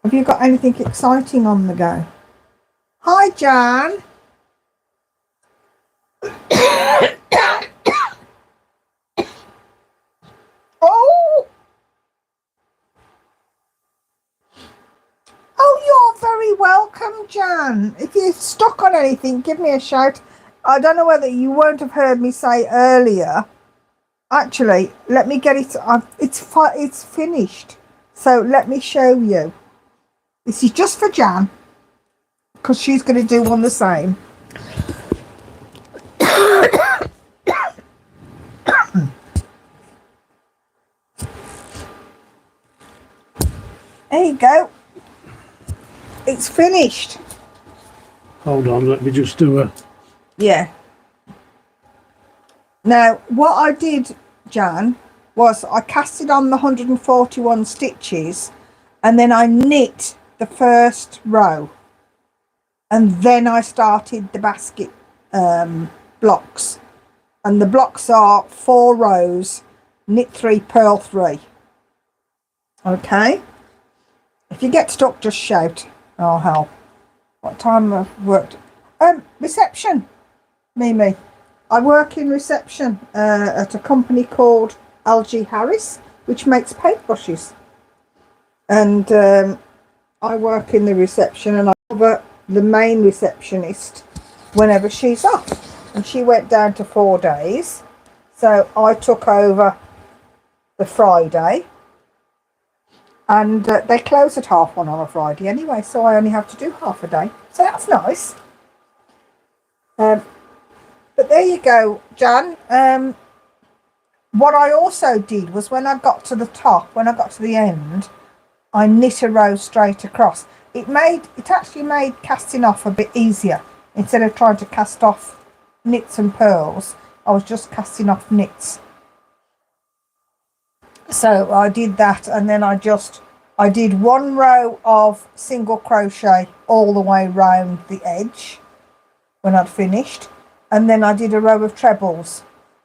Have you got anything exciting on the go? Hi, Jan. Oh, you're very welcome, Jan. If you're stuck on anything, give me a shout. I don't know whether you won't have heard me say earlier. Actually, let me get it. It's finished. So let me show you. This is just for Jan, because she's going to do one the same. There you go. It's finished. Hold on, let me just do a... Yeah. Now, what I did, Jan, was I casted on the 141 stitches, and then I knit the first row, and then I started the basket blocks, and the blocks are 4 rows, knit 3, purl 3. Okay. If you get stuck, just shout. I'll help. What time I've worked? Reception, Mimi. I work in reception at a company called L.G. Harris, which makes paintbrushes. And I work in the reception, and I cover the main receptionist whenever she's off. And she went down to 4 days. So I took over the Friday. And they close at 1:30 on a Friday anyway, so I only have to do half a day. So that's nice. But there you go, Jan. What I also did was when I got to the top, when I got to the end, I knit a row straight across. it actually made casting off a bit easier. Instead of trying to cast off knits and pearls, I was just casting off knits. So I did that, and then I did 1 row of single crochet all the way round the edge when I'd finished, and then I did a row of trebles,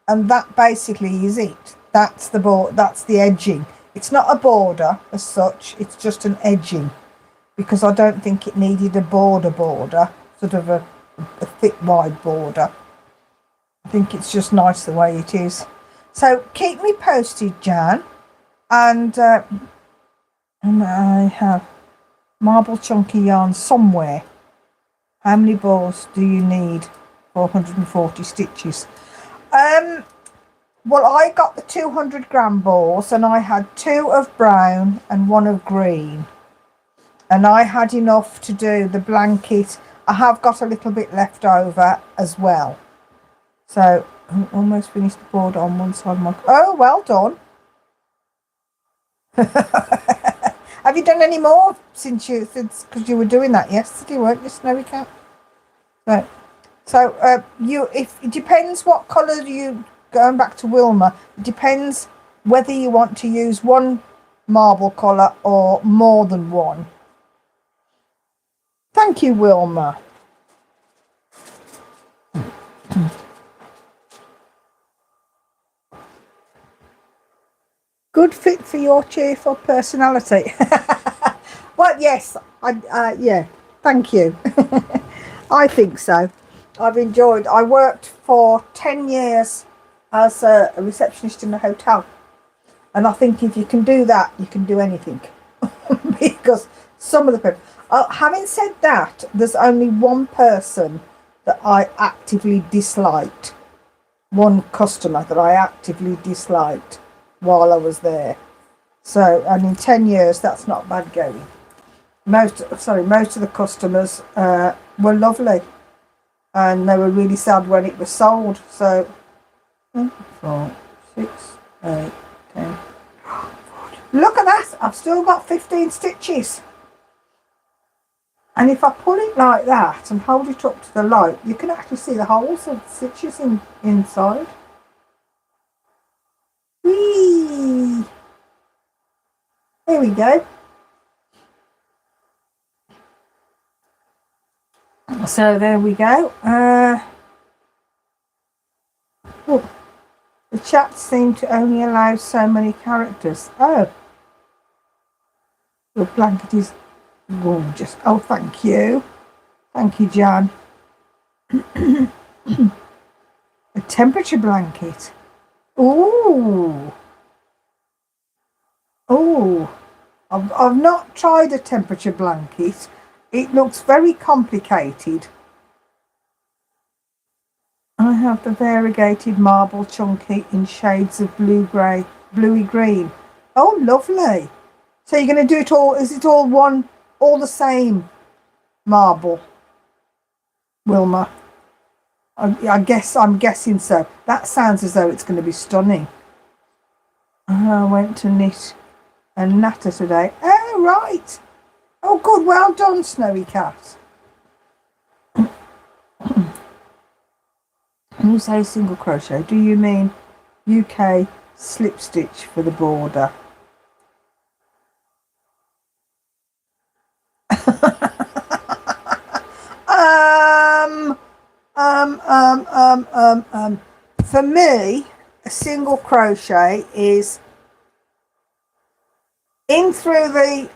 and that basically is it. That's the edging. It's not a border as such, it's just an edging, because I don't think it needed a border, sort of a thick wide border. I think it's just nice the way it is. So keep me posted, Jan. And I have marble chunky yarn somewhere. How many balls do you need for 140 stitches? Well, I got the 200-gram balls, and I had 2 of brown and 1 of green, and I had enough to do the blanket. I have got a little bit left over as well. So I'm almost finished the border on one side of my... Oh, well done. Have you done any more since because you were doing that yesterday, weren't you, Snowy Cat? So if it depends what colour you, going back to Wilma, it depends whether you want to use 1 marble colour or more than 1. Thank you, Wilma. Good fit for your cheerful personality. Well, yes, yeah, thank you. I think so. I worked for 10 years as a receptionist in a hotel, and I think if you can do that, you can do anything. Because some of the people, having said that, there's only one person that I actively disliked, one customer that I actively disliked while I was there. So, and in 10 years, that's not bad going. Most of the customers were lovely, and they were really sad when it was sold. So 4, 6, 8, 10. Look at that, I've still got 15 stitches. And if I pull it like that and hold it up to the light, you can actually see the holes of the stitches inside. Whee! There we go. So there we go. Oh, the chat seemed to only allow so many characters. Oh, your blanket is gorgeous. Oh, thank you. Thank you, Jan. A temperature blanket. Ooh. Oh, I've not tried a temperature blanket. It looks very complicated. I have the variegated marble chunky in shades of bluey green. Oh, lovely. So you're going to do it all, is it all the same marble, Wilma? I'm guessing so. That sounds as though it's going to be stunning. I went to knit and natter today. Oh, right. Oh, good. Well done, Snowy Cat. When you say single crochet, do you mean UK slip stitch for the border? For me, a single crochet is in through the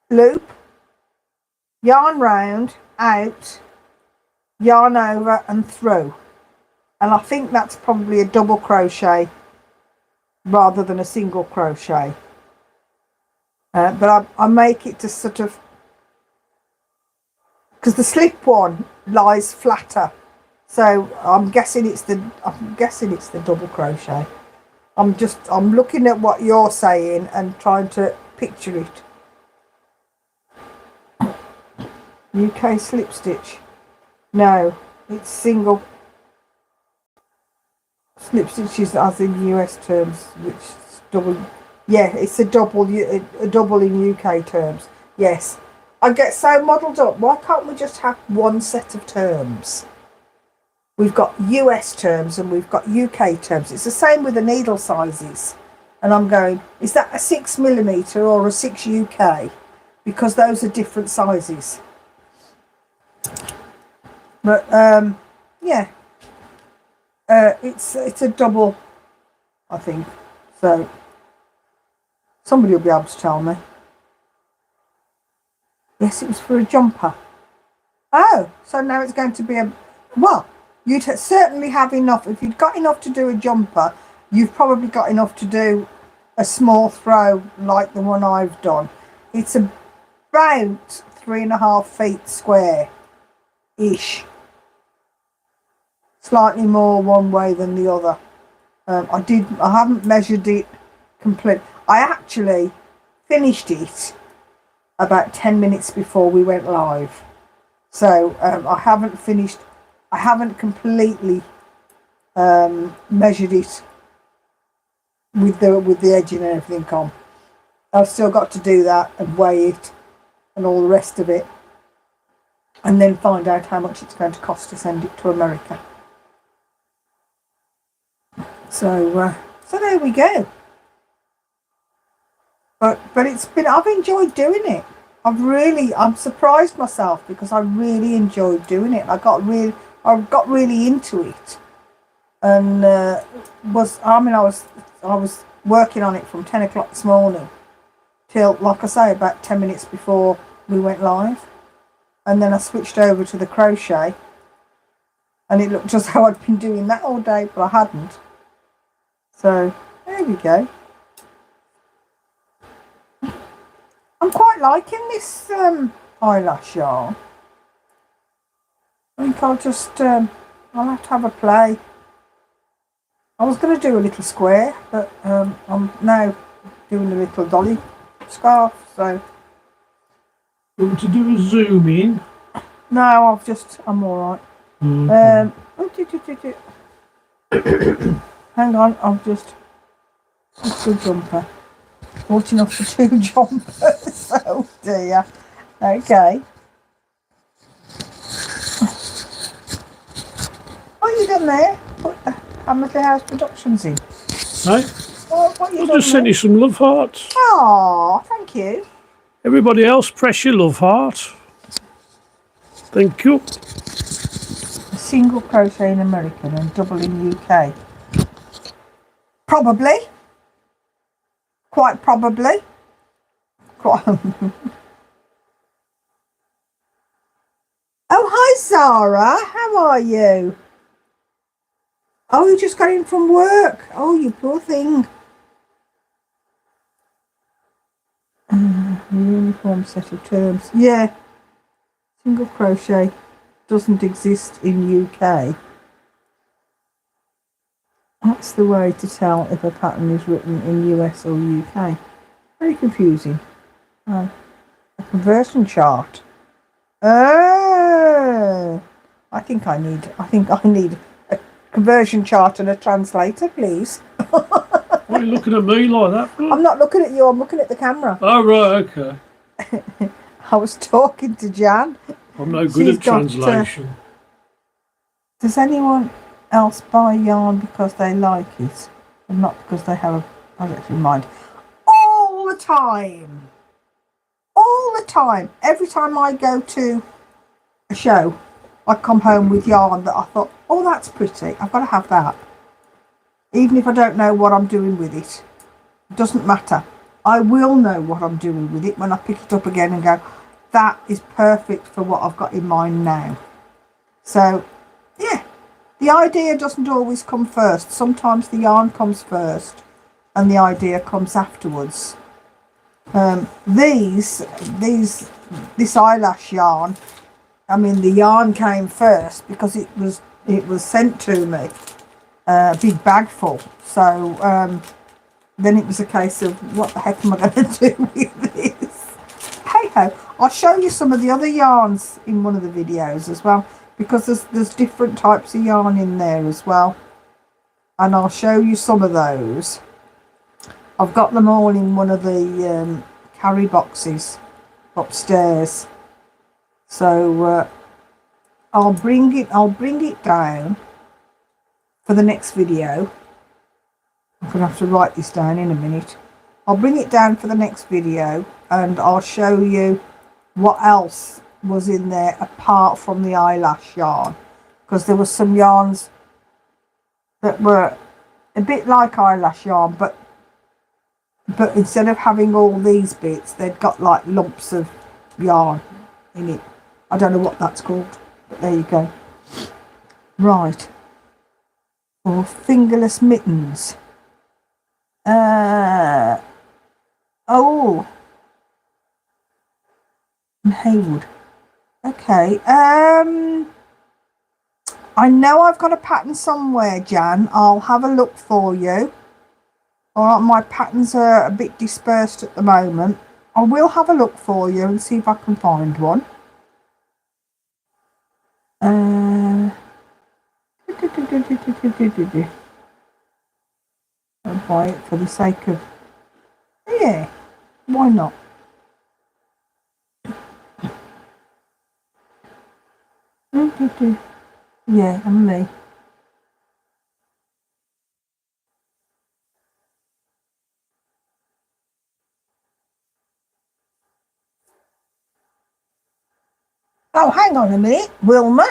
loop, yarn round, out, yarn over and through. And I think that's probably a double crochet rather than a single crochet. But I make it to sort of, because the slip one lies flatter, so I'm guessing it's the double crochet. I'm looking at what you're saying and trying to picture it. UK slip stitch. No, it's single slip stitches as in US terms, which is double. Yeah, it's a double in UK terms. Yes. I get so muddled up. Why can't we just have one set of terms? We've got US terms and we've got UK terms. It's the same with the needle sizes. And I'm going, is that a 6mm or a 6 UK? Because those are different sizes. But yeah, it's a double, I think. So somebody will be able to tell me. Yes, it was for a jumper. Oh, so now it's going to be a, well, you'd certainly have enough. If you've got enough to do a jumper, you've probably got enough to do a small throw like the one I've done. It's about 3.5 feet square-ish. Slightly more one way than the other. I haven't measured it complete. I actually finished it about 10 minutes before we went live. So I haven't completely measured it with the edging and everything on. I've still got to do that and weigh it and all the rest of it, and then find out how much it's going to cost to send it to America. So there we go. But I've enjoyed doing it. I'm surprised myself because I really enjoyed doing it. I got really into it, and I was working on it from 10 o'clock this morning till, like I say, about 10 minutes before we went live, and then I switched over to the crochet, and it looked as though I'd been doing that all day, but I hadn't. So there we go. I'm quite liking this eyelash yarn. I think I'll just I'll have to have a play. I was going to do a little square, but I'm now doing a little dolly scarf. So You want to do a zoom in? no, I'm all right. Hang on, it's a jumper. Bought enough for 2 jumpers. Oh dear. Okay. What have you done there? Put Hammersley House Productions in. Hey? What you I'll done just send there? you some love hearts. Oh, thank you. Everybody else, press your love heart. Thank you. A single crochet in American and double in UK. Probably. Quite probably. Oh, hi Zara. How are you? Oh, you just got in from work. Oh, you poor thing. Uniform set of terms. Yeah. Single crochet doesn't exist in UK. That's the way to tell if a pattern is written in US or UK. Very confusing. Oh, a conversion chart. Oh, I think I need a conversion chart and a translator, please. Why are you looking at me like that for? I'm not looking at you, I'm looking at the camera. Oh, right, okay. I was talking to Jan. I'm no good at translation. Does anyone else buy yarn because they like it and not because they have a project in mind? All the time. All the time. Every time I go to a show, I come home with yarn that I thought, oh, that's pretty. I've got to have that. Even if I don't know what I'm doing with it. It doesn't matter. I will know what I'm doing with it when I pick it up again and go, that is perfect for what I've got in mind now. So, yeah. The idea doesn't always come first. Sometimes the yarn comes first and the idea comes afterwards. This eyelash yarn, I mean, the yarn came first because it was sent to me, a big bag full. So then it was a case of what the heck am I going to do with this? Hey ho! I'll show you some of the other yarns in one of the videos as well, because there's different types of yarn in there as well, and I'll show you some of those. I've got them all in one of the carry boxes upstairs, So I'll bring it down for the next video. I'm gonna have to write this down in a minute. I'll bring it down for the next video and I'll show you what else was in there apart from the eyelash yarn, because there were some yarns that were a bit like eyelash yarn, but instead of having all these bits, they'd got like lumps of yarn in it. I don't know what that's called, but there you go. Right, for fingerless mittens. Oh, in Haywood. Okay. I know I've got a pattern somewhere, Jan. I'll have a look for you. Alright, my patterns are a bit dispersed at the moment. I will have a look for you and see if I can find one. I'll buy it for the sake of... Yeah, why not? Yeah, and me. Oh, hang on a minute, Wilma.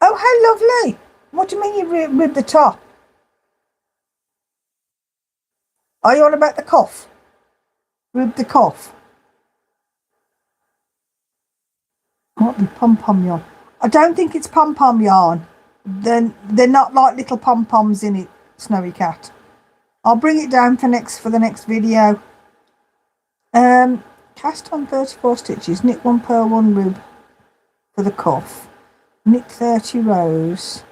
Oh, how lovely. What do you mean you ribbed the top? Are you on about the cuff? Rib the cuff? Might be pom-pom yarn. I don't think it's pom-pom yarn. Then they're not like little pom-poms in it, Snowy Cat. I'll bring it down for the next video. Cast on 34 stitches, knit 1 purl 1 rib for the cuff, knit 30 rows.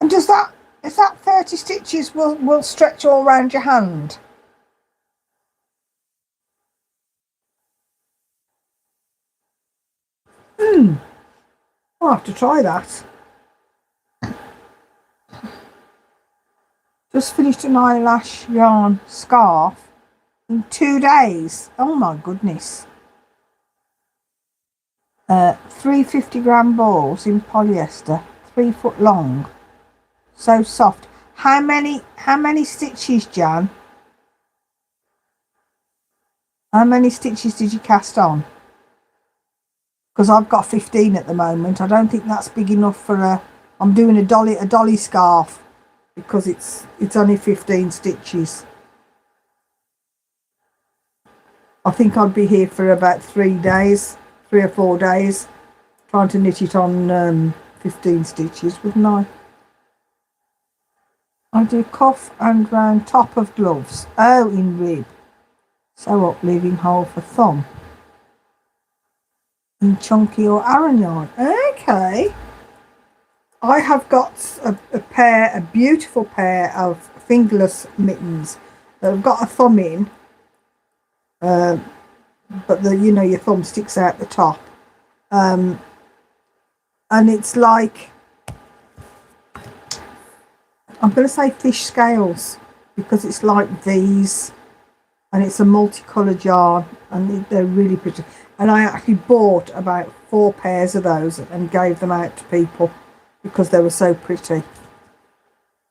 And is that 30 stitches will stretch all around your hand? I'll have to try that. Just finished an eyelash yarn scarf in 2 days. Oh my goodness. 3 50-gram balls in polyester, 3 foot long. So soft. How many stitches, Jan? How many stitches did you cast on? Because I've got 15 at the moment. I don't think that's big enough for a... I'm doing a dolly scarf because it's only 15 stitches. I think I'd be here for about 3 or 4 days trying to knit it on 15 stitches, wouldn't I? I do cuff and round top of gloves. Oh, in rib. Sew up, leaving hole for thumb. In chunky or Aran yarn. Okay. I have got a beautiful pair of fingerless mittens that have got a thumb in, but your thumb sticks out the top, and it's like, I'm going to say fish scales because it's like these, and it's a multicoloured yarn, and they're really pretty. And I actually bought about 4 pairs of those and gave them out to people because they were so pretty.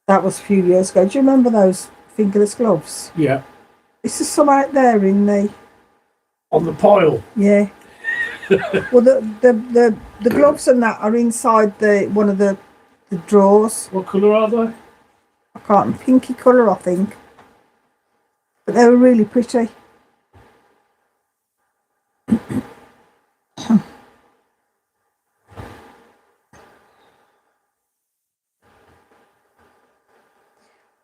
That was a few years ago. Do you remember those fingerless gloves? Yeah. Is there some out there in the... On the pile? Yeah. Well, the gloves and that are inside one of the drawers. What colour are they? I can't... Pinky colour, I think. But they were really pretty.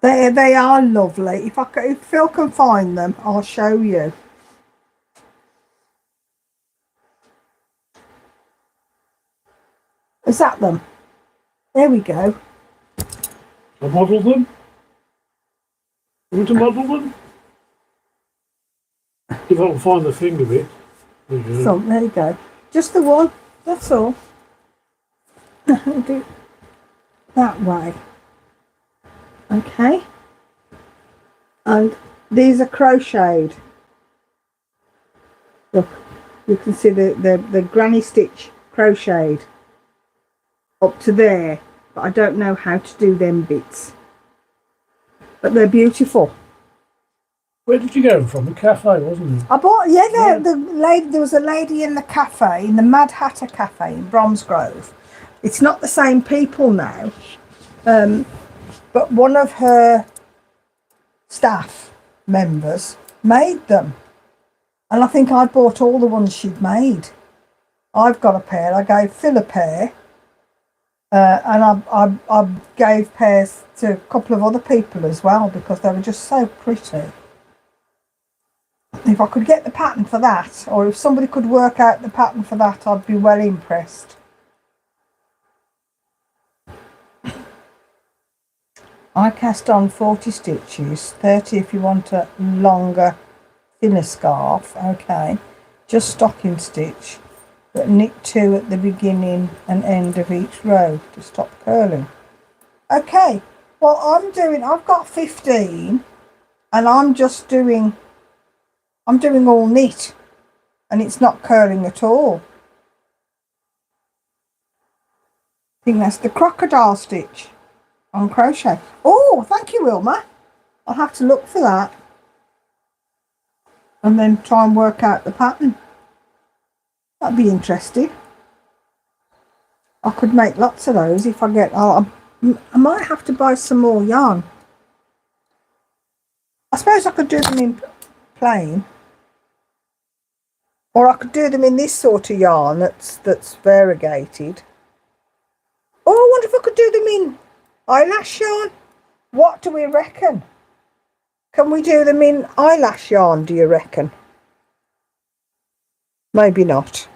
They are lovely. If Phil can find them, I'll show you. Is that them? There we go. I modelled them. You want to model them? If I can find the finger bit. So there you go. Just the one. That's all. I'll do it that way. Okay. And these are crocheted. Look, you can see the granny stitch crocheted up to there, but I don't know how to do them bits. But they're beautiful. Where did you get them from? The cafe, wasn't it? I bought, there was a lady in the cafe, in the Mad Hatter Cafe in Bromsgrove. It's not the same people now, but one of her staff members made them. And I think I bought all the ones she'd made. I've got a pair. I gave Phil a pair. And I gave pairs to a couple of other people as well because they were just so pretty. If I could get the pattern for that, or if somebody could work out the pattern for that, I'd be well impressed. I cast on 40 stitches, 30 if you want a longer, thinner scarf. Okay, just stocking stitch, but knit 2 at the beginning and end of each row to stop curling. Okay, well I've got 15 and I'm doing all knit and it's not curling at all. I think that's the crocodile stitch on crochet. Oh, thank you, Wilma. I'll have to look for that and then try and work out the pattern. That'd be interesting. I could make lots of those if I get... I might have to buy some more yarn. I suppose I could do them in plain. Or I could do them in this sort of yarn that's variegated. Oh, I wonder if I could do them in eyelash yarn. What do we reckon? Can we do them in eyelash yarn, do you reckon? Maybe not.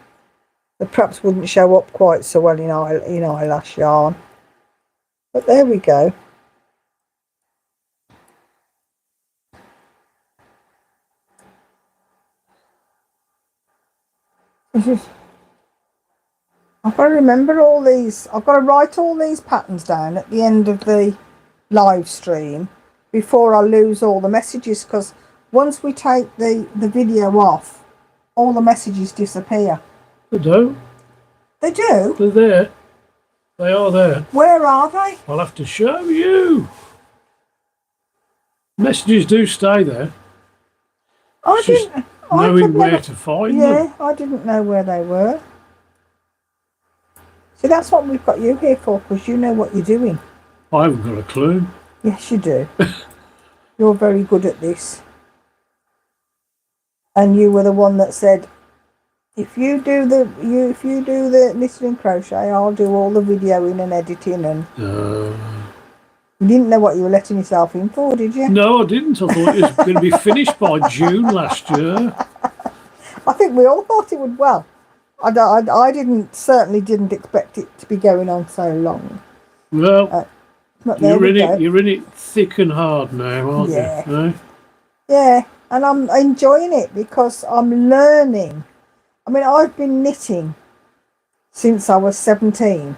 They perhaps wouldn't show up quite so well in eyelash yarn. But there we go. I've got to remember all these. I've got to write all these patterns down at the end of the live stream before I lose all the messages, because once we take the video off, all the messages disappear. They do. They do? They're there. They are there. Where are they? I'll have to show you. Messages do stay there. I didn't. Knowing where to find them. Yeah, I didn't know where they were. See, that's what we've got you here for, because you know what you're doing. I haven't got a clue. Yes, you do. You're very good at this. And you were the one that said, if you do the knitting and crochet, I'll do all the videoing and editing. And you didn't know what you were letting yourself in for, did you? No, I didn't. I thought it was going to be finished by June last year. I think we all thought it would. Well, I certainly didn't expect it to be going on so long. Well, you're in it thick and hard now, aren't you? No? Yeah, and I'm enjoying it because I'm learning. I mean, I've been knitting since I was 17.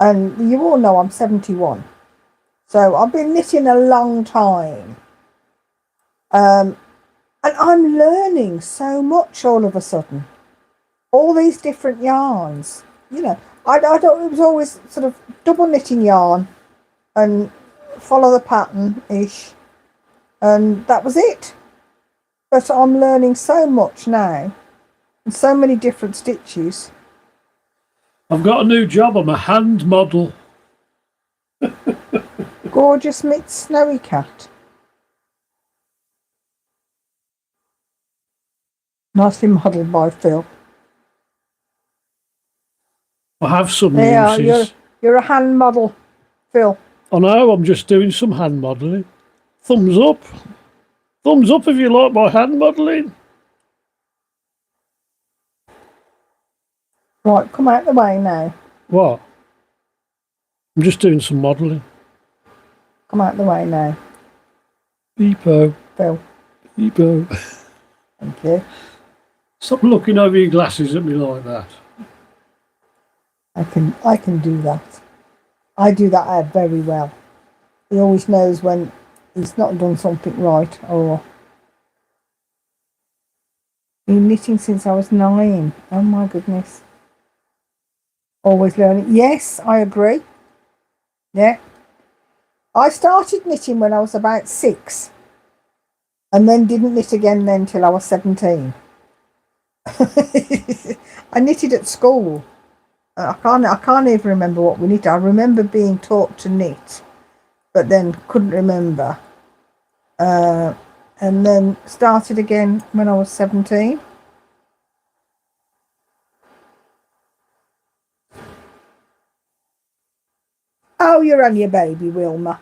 And you all know I'm 71. So I've been knitting a long time. And I'm learning so much all of a sudden. All these different yarns. You know, I don't, it was always sort of double knitting yarn and follow the pattern-ish. And that was it. But I'm learning so much now. And so many different stitches. I've got a new job. I'm a hand model. Gorgeous Mitts Snowy Cat. Nicely modelled by Phil. I have some there uses. You're a hand model, Phil. I know, I'm just doing some hand modelling. Thumbs up. Thumbs up if you like my hand modelling. Right, come out the way now. What? I'm just doing some modelling. Come out the way now. Beepo. Phil. Beepo. Thank you. Stop looking over your glasses at me like that. I can do that. I do that very well. He always knows when he's not done something right. Or been knitting since I was 9. Oh my goodness. Always learning. Yes, I agree. Yeah. I started knitting when I was about 6 and then didn't knit again then till I was 17. I knitted at school. I can't even remember what we knitted. I remember being taught to knit, but then couldn't remember. And then started again when I was 17. Oh, you're only a baby, Wilma.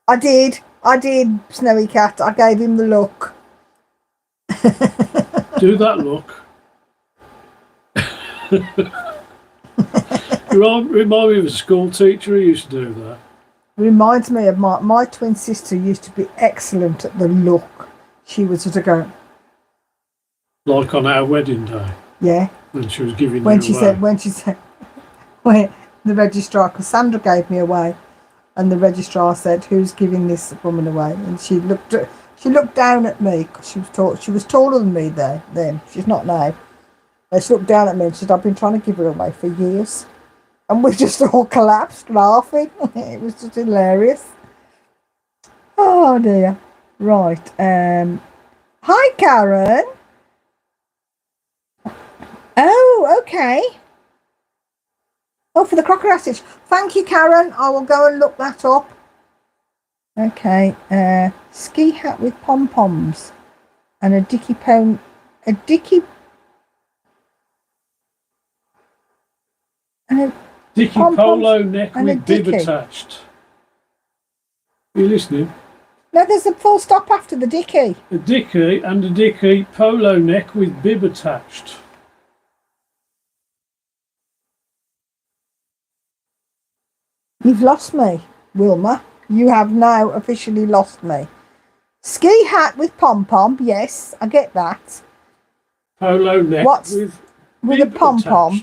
I did, Snowy Cat. I gave him the look. Do that look. Remind me of a school teacher who used to do that. Reminds me of my twin sister used to be excellent at the look. She was sort of going, like on our wedding day. Yeah. When she was giving when you she away. said when the registrar, because Sandra gave me away, and the registrar said, "Who's giving this woman away?" And she looked down at me because she was taller than me then. She's not now. And she looked down at me and said, "I've been trying to give her away for years." And we just all collapsed laughing. It was just hilarious. Oh dear. Right. Hi, Karen. Oh, okay. Oh, for the crocodile stitch. Thank you, Karen. I will go and look that up. Okay. Ski hat with pom-poms and a dicky polo neck with bib attached. Are you listening? No, there's a full stop after the dicky. A dicky polo neck with bib attached. You've lost me, Wilma. You have now officially lost me. Ski hat with pom-pom. Yes, I get that. Polo neck with a pom-pom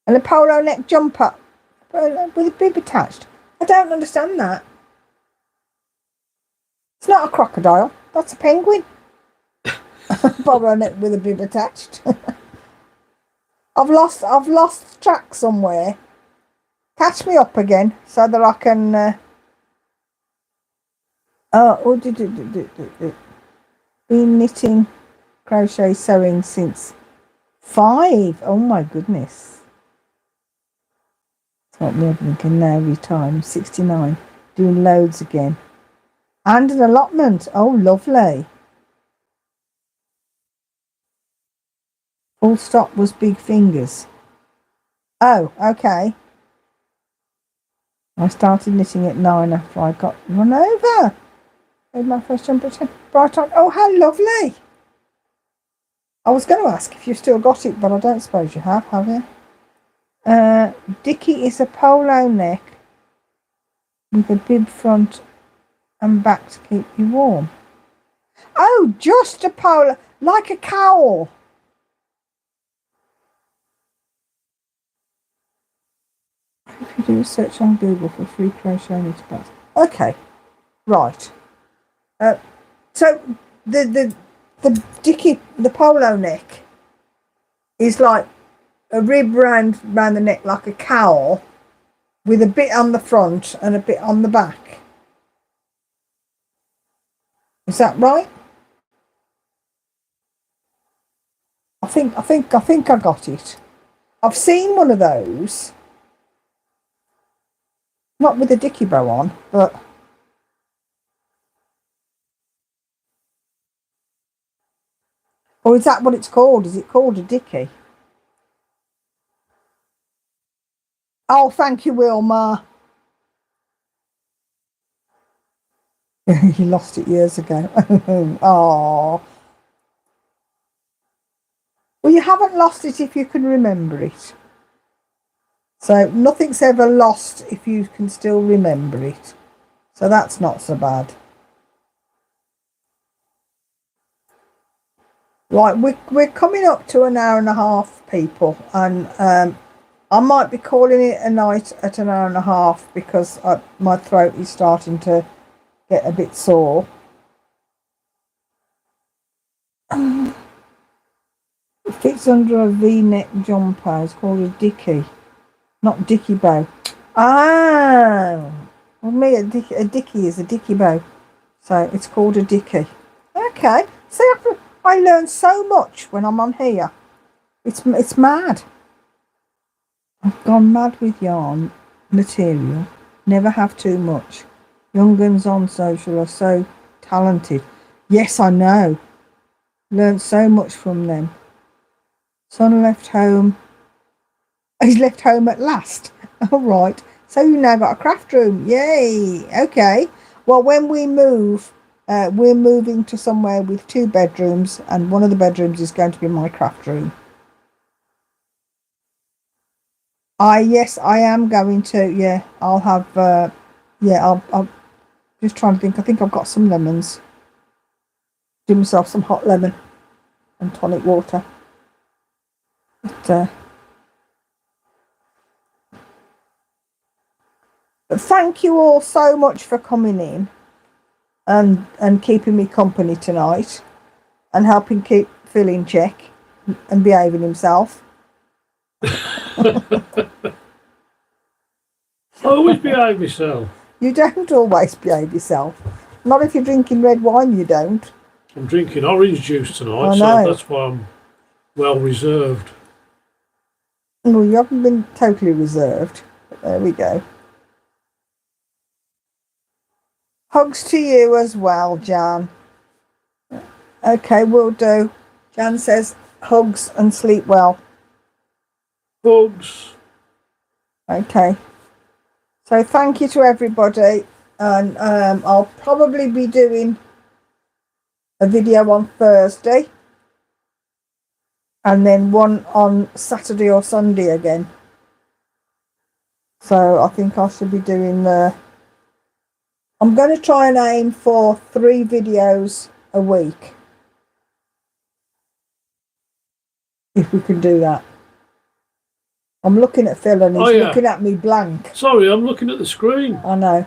and a polo neck jumper with a bib attached. I don't understand that. It's not a crocodile. That's a penguin. Polo neck with a bib attached. I've lost track somewhere. Catch me up again so that I can. Been knitting, crochet, sewing since 5. Oh my goodness. It's not me thinking now, retime. 69. Doing loads again. And an allotment. Oh, lovely. Full stop was big fingers. Oh, okay. I started knitting at 9 after I got run over. Made my first jump at bright on. Oh, how lovely. I was going to ask if you still got it, but I don't suppose you have you? Dicky is a polo neck with a bib front and back to keep you warm. Oh, just a polo, like a cowl. If you do a search on Google for free crochet knit bags. Okay, right. So the dicky, the polo neck is like a rib round the neck like a cowl with a bit on the front and a bit on the back. Is that right? I think I got it. I've seen one of those. Not with a dicky bow on, but or is that what it's called? Is it called a dicky? Oh, thank you, Wilma. You lost it years ago. Oh. Well, you haven't lost it if you can remember it. So nothing's ever lost if you can still remember it. So that's not so bad. Right, we're coming up to an hour and a half, people, and I might be calling it a night at an hour and a half because my throat is starting to get a bit sore. It fits under a V-neck jumper. It's called a dicky, not dicky bow. Ah, well, me a dicky is a dicky bow, so it's called a dicky. Okay, see, I learn so much when I'm on here. It's mad. I've gone mad with yarn material. Never have too much. Young uns on social are so talented. Yes, I know. Learned so much from them. Son left home. He's left home at last. All right. So you now got a craft room. Yay. Okay. Well, when we move, we're moving to somewhere with 2 bedrooms, and one of the bedrooms is going to be my craft room. Yes, I am going to. Yeah, I'll have. Yeah, I'll just trying to think. I think I've got some lemons. Do myself some hot lemon and tonic water. But thank you all so much for coming in and keeping me company tonight and helping keep Phil in check and behaving himself. Always behave myself. You don't always behave yourself. Not if you're drinking red wine, you don't. I'm drinking orange juice tonight, so that's why I'm well reserved. Well, you haven't been totally reserved. But there we go. Hugs to you as well, Jan. Okay, will do. Jan says hugs and sleep well. Hugs. Okay. So thank you to everybody. And I'll probably be doing a video on Thursday. And then one on Saturday or Sunday again. So I think I should be doing I'm going to try and aim for 3 videos a week. If we can do that. I'm looking at Phil and he's looking at me blank. Sorry, I'm looking at the screen. I know.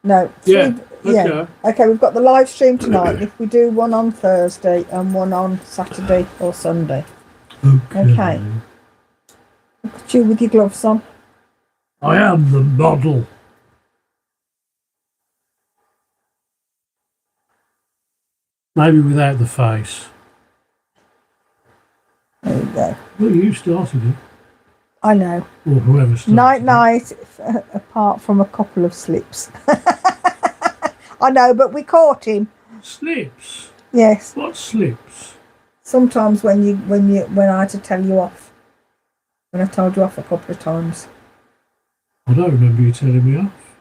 No. Okay, we've got the live stream tonight. If we do one on Thursday and one on Saturday or Sunday. Okay. Look at you with your gloves on. I am the model. Maybe without the face. There you go. Well, you started it. I know. Or whoever started Night, apart from a couple of slips. I know, but we caught him. Slips? Yes. What slips? Sometimes when I had to tell you off. When I told you off a couple of times. I don't remember you telling me off.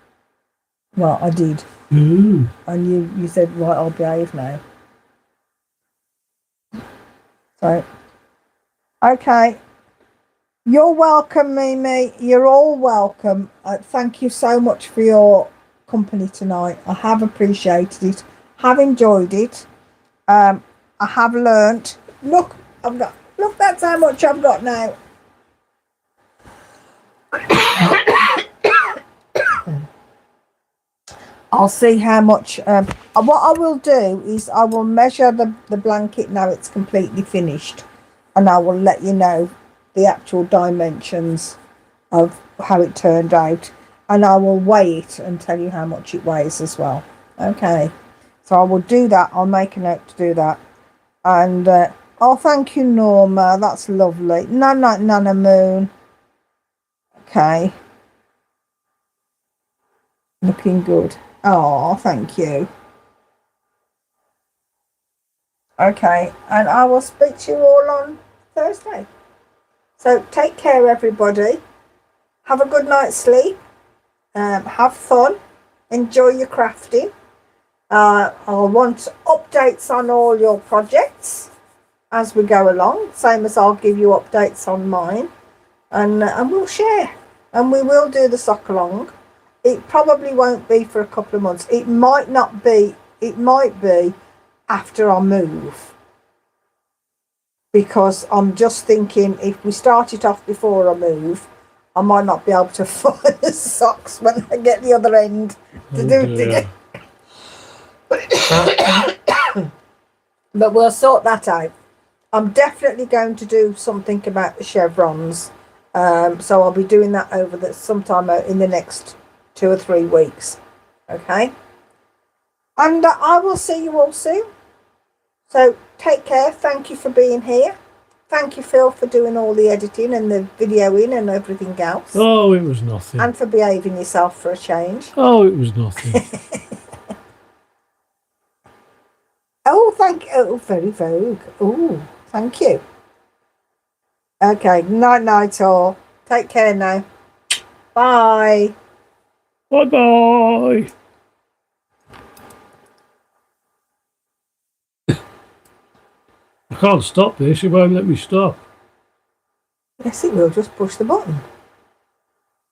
Well, I did. Ooh. And you said, right, I'll behave now. So, okay. You're welcome, Mimi. You're all welcome. Thank you so much for your company tonight. I have appreciated it. Have enjoyed it. I have learnt. Look, that's how much I've got now. I'll see how much. What I will do is I will measure the blanket now it's completely finished, and I will let you know the actual dimensions of how it turned out, and I will weigh it and tell you how much it weighs as well. Okay, so I will do that. I'll make a note to do that. And oh, thank you, Norma. That's lovely. Nana Moon. Okay, looking good. Oh, thank you. Okay, and I will speak to you all on Thursday. So take care, everybody. Have a good night's sleep. Have fun. Enjoy your crafting. I'll want updates on all your projects as we go along. Same as I'll give you updates on mine. And we'll share. And we will do the sock along. It probably won't be for a couple of months. It might not be. It might be after I move. Because I'm just thinking if we start it off before I move, I might not be able to find the socks when I get the other end to do it again. But we'll sort that out. I'm definitely going to do something about the chevrons. So I'll be doing that over sometime in the next 2 or 3 weeks. Okay. And I will see you all soon. So take care. Thank you for being here. Thank you, Phil, for doing all the editing and the videoing and everything else. Oh, it was nothing. And for behaving yourself for a change. Oh, it was nothing. Oh, thank you. Oh, very vogue. Oh, thank you. Okay, night all. Take care now. Bye. Bye-bye. I can't stop this. It won't let me stop. Yes, it will. Just push the button.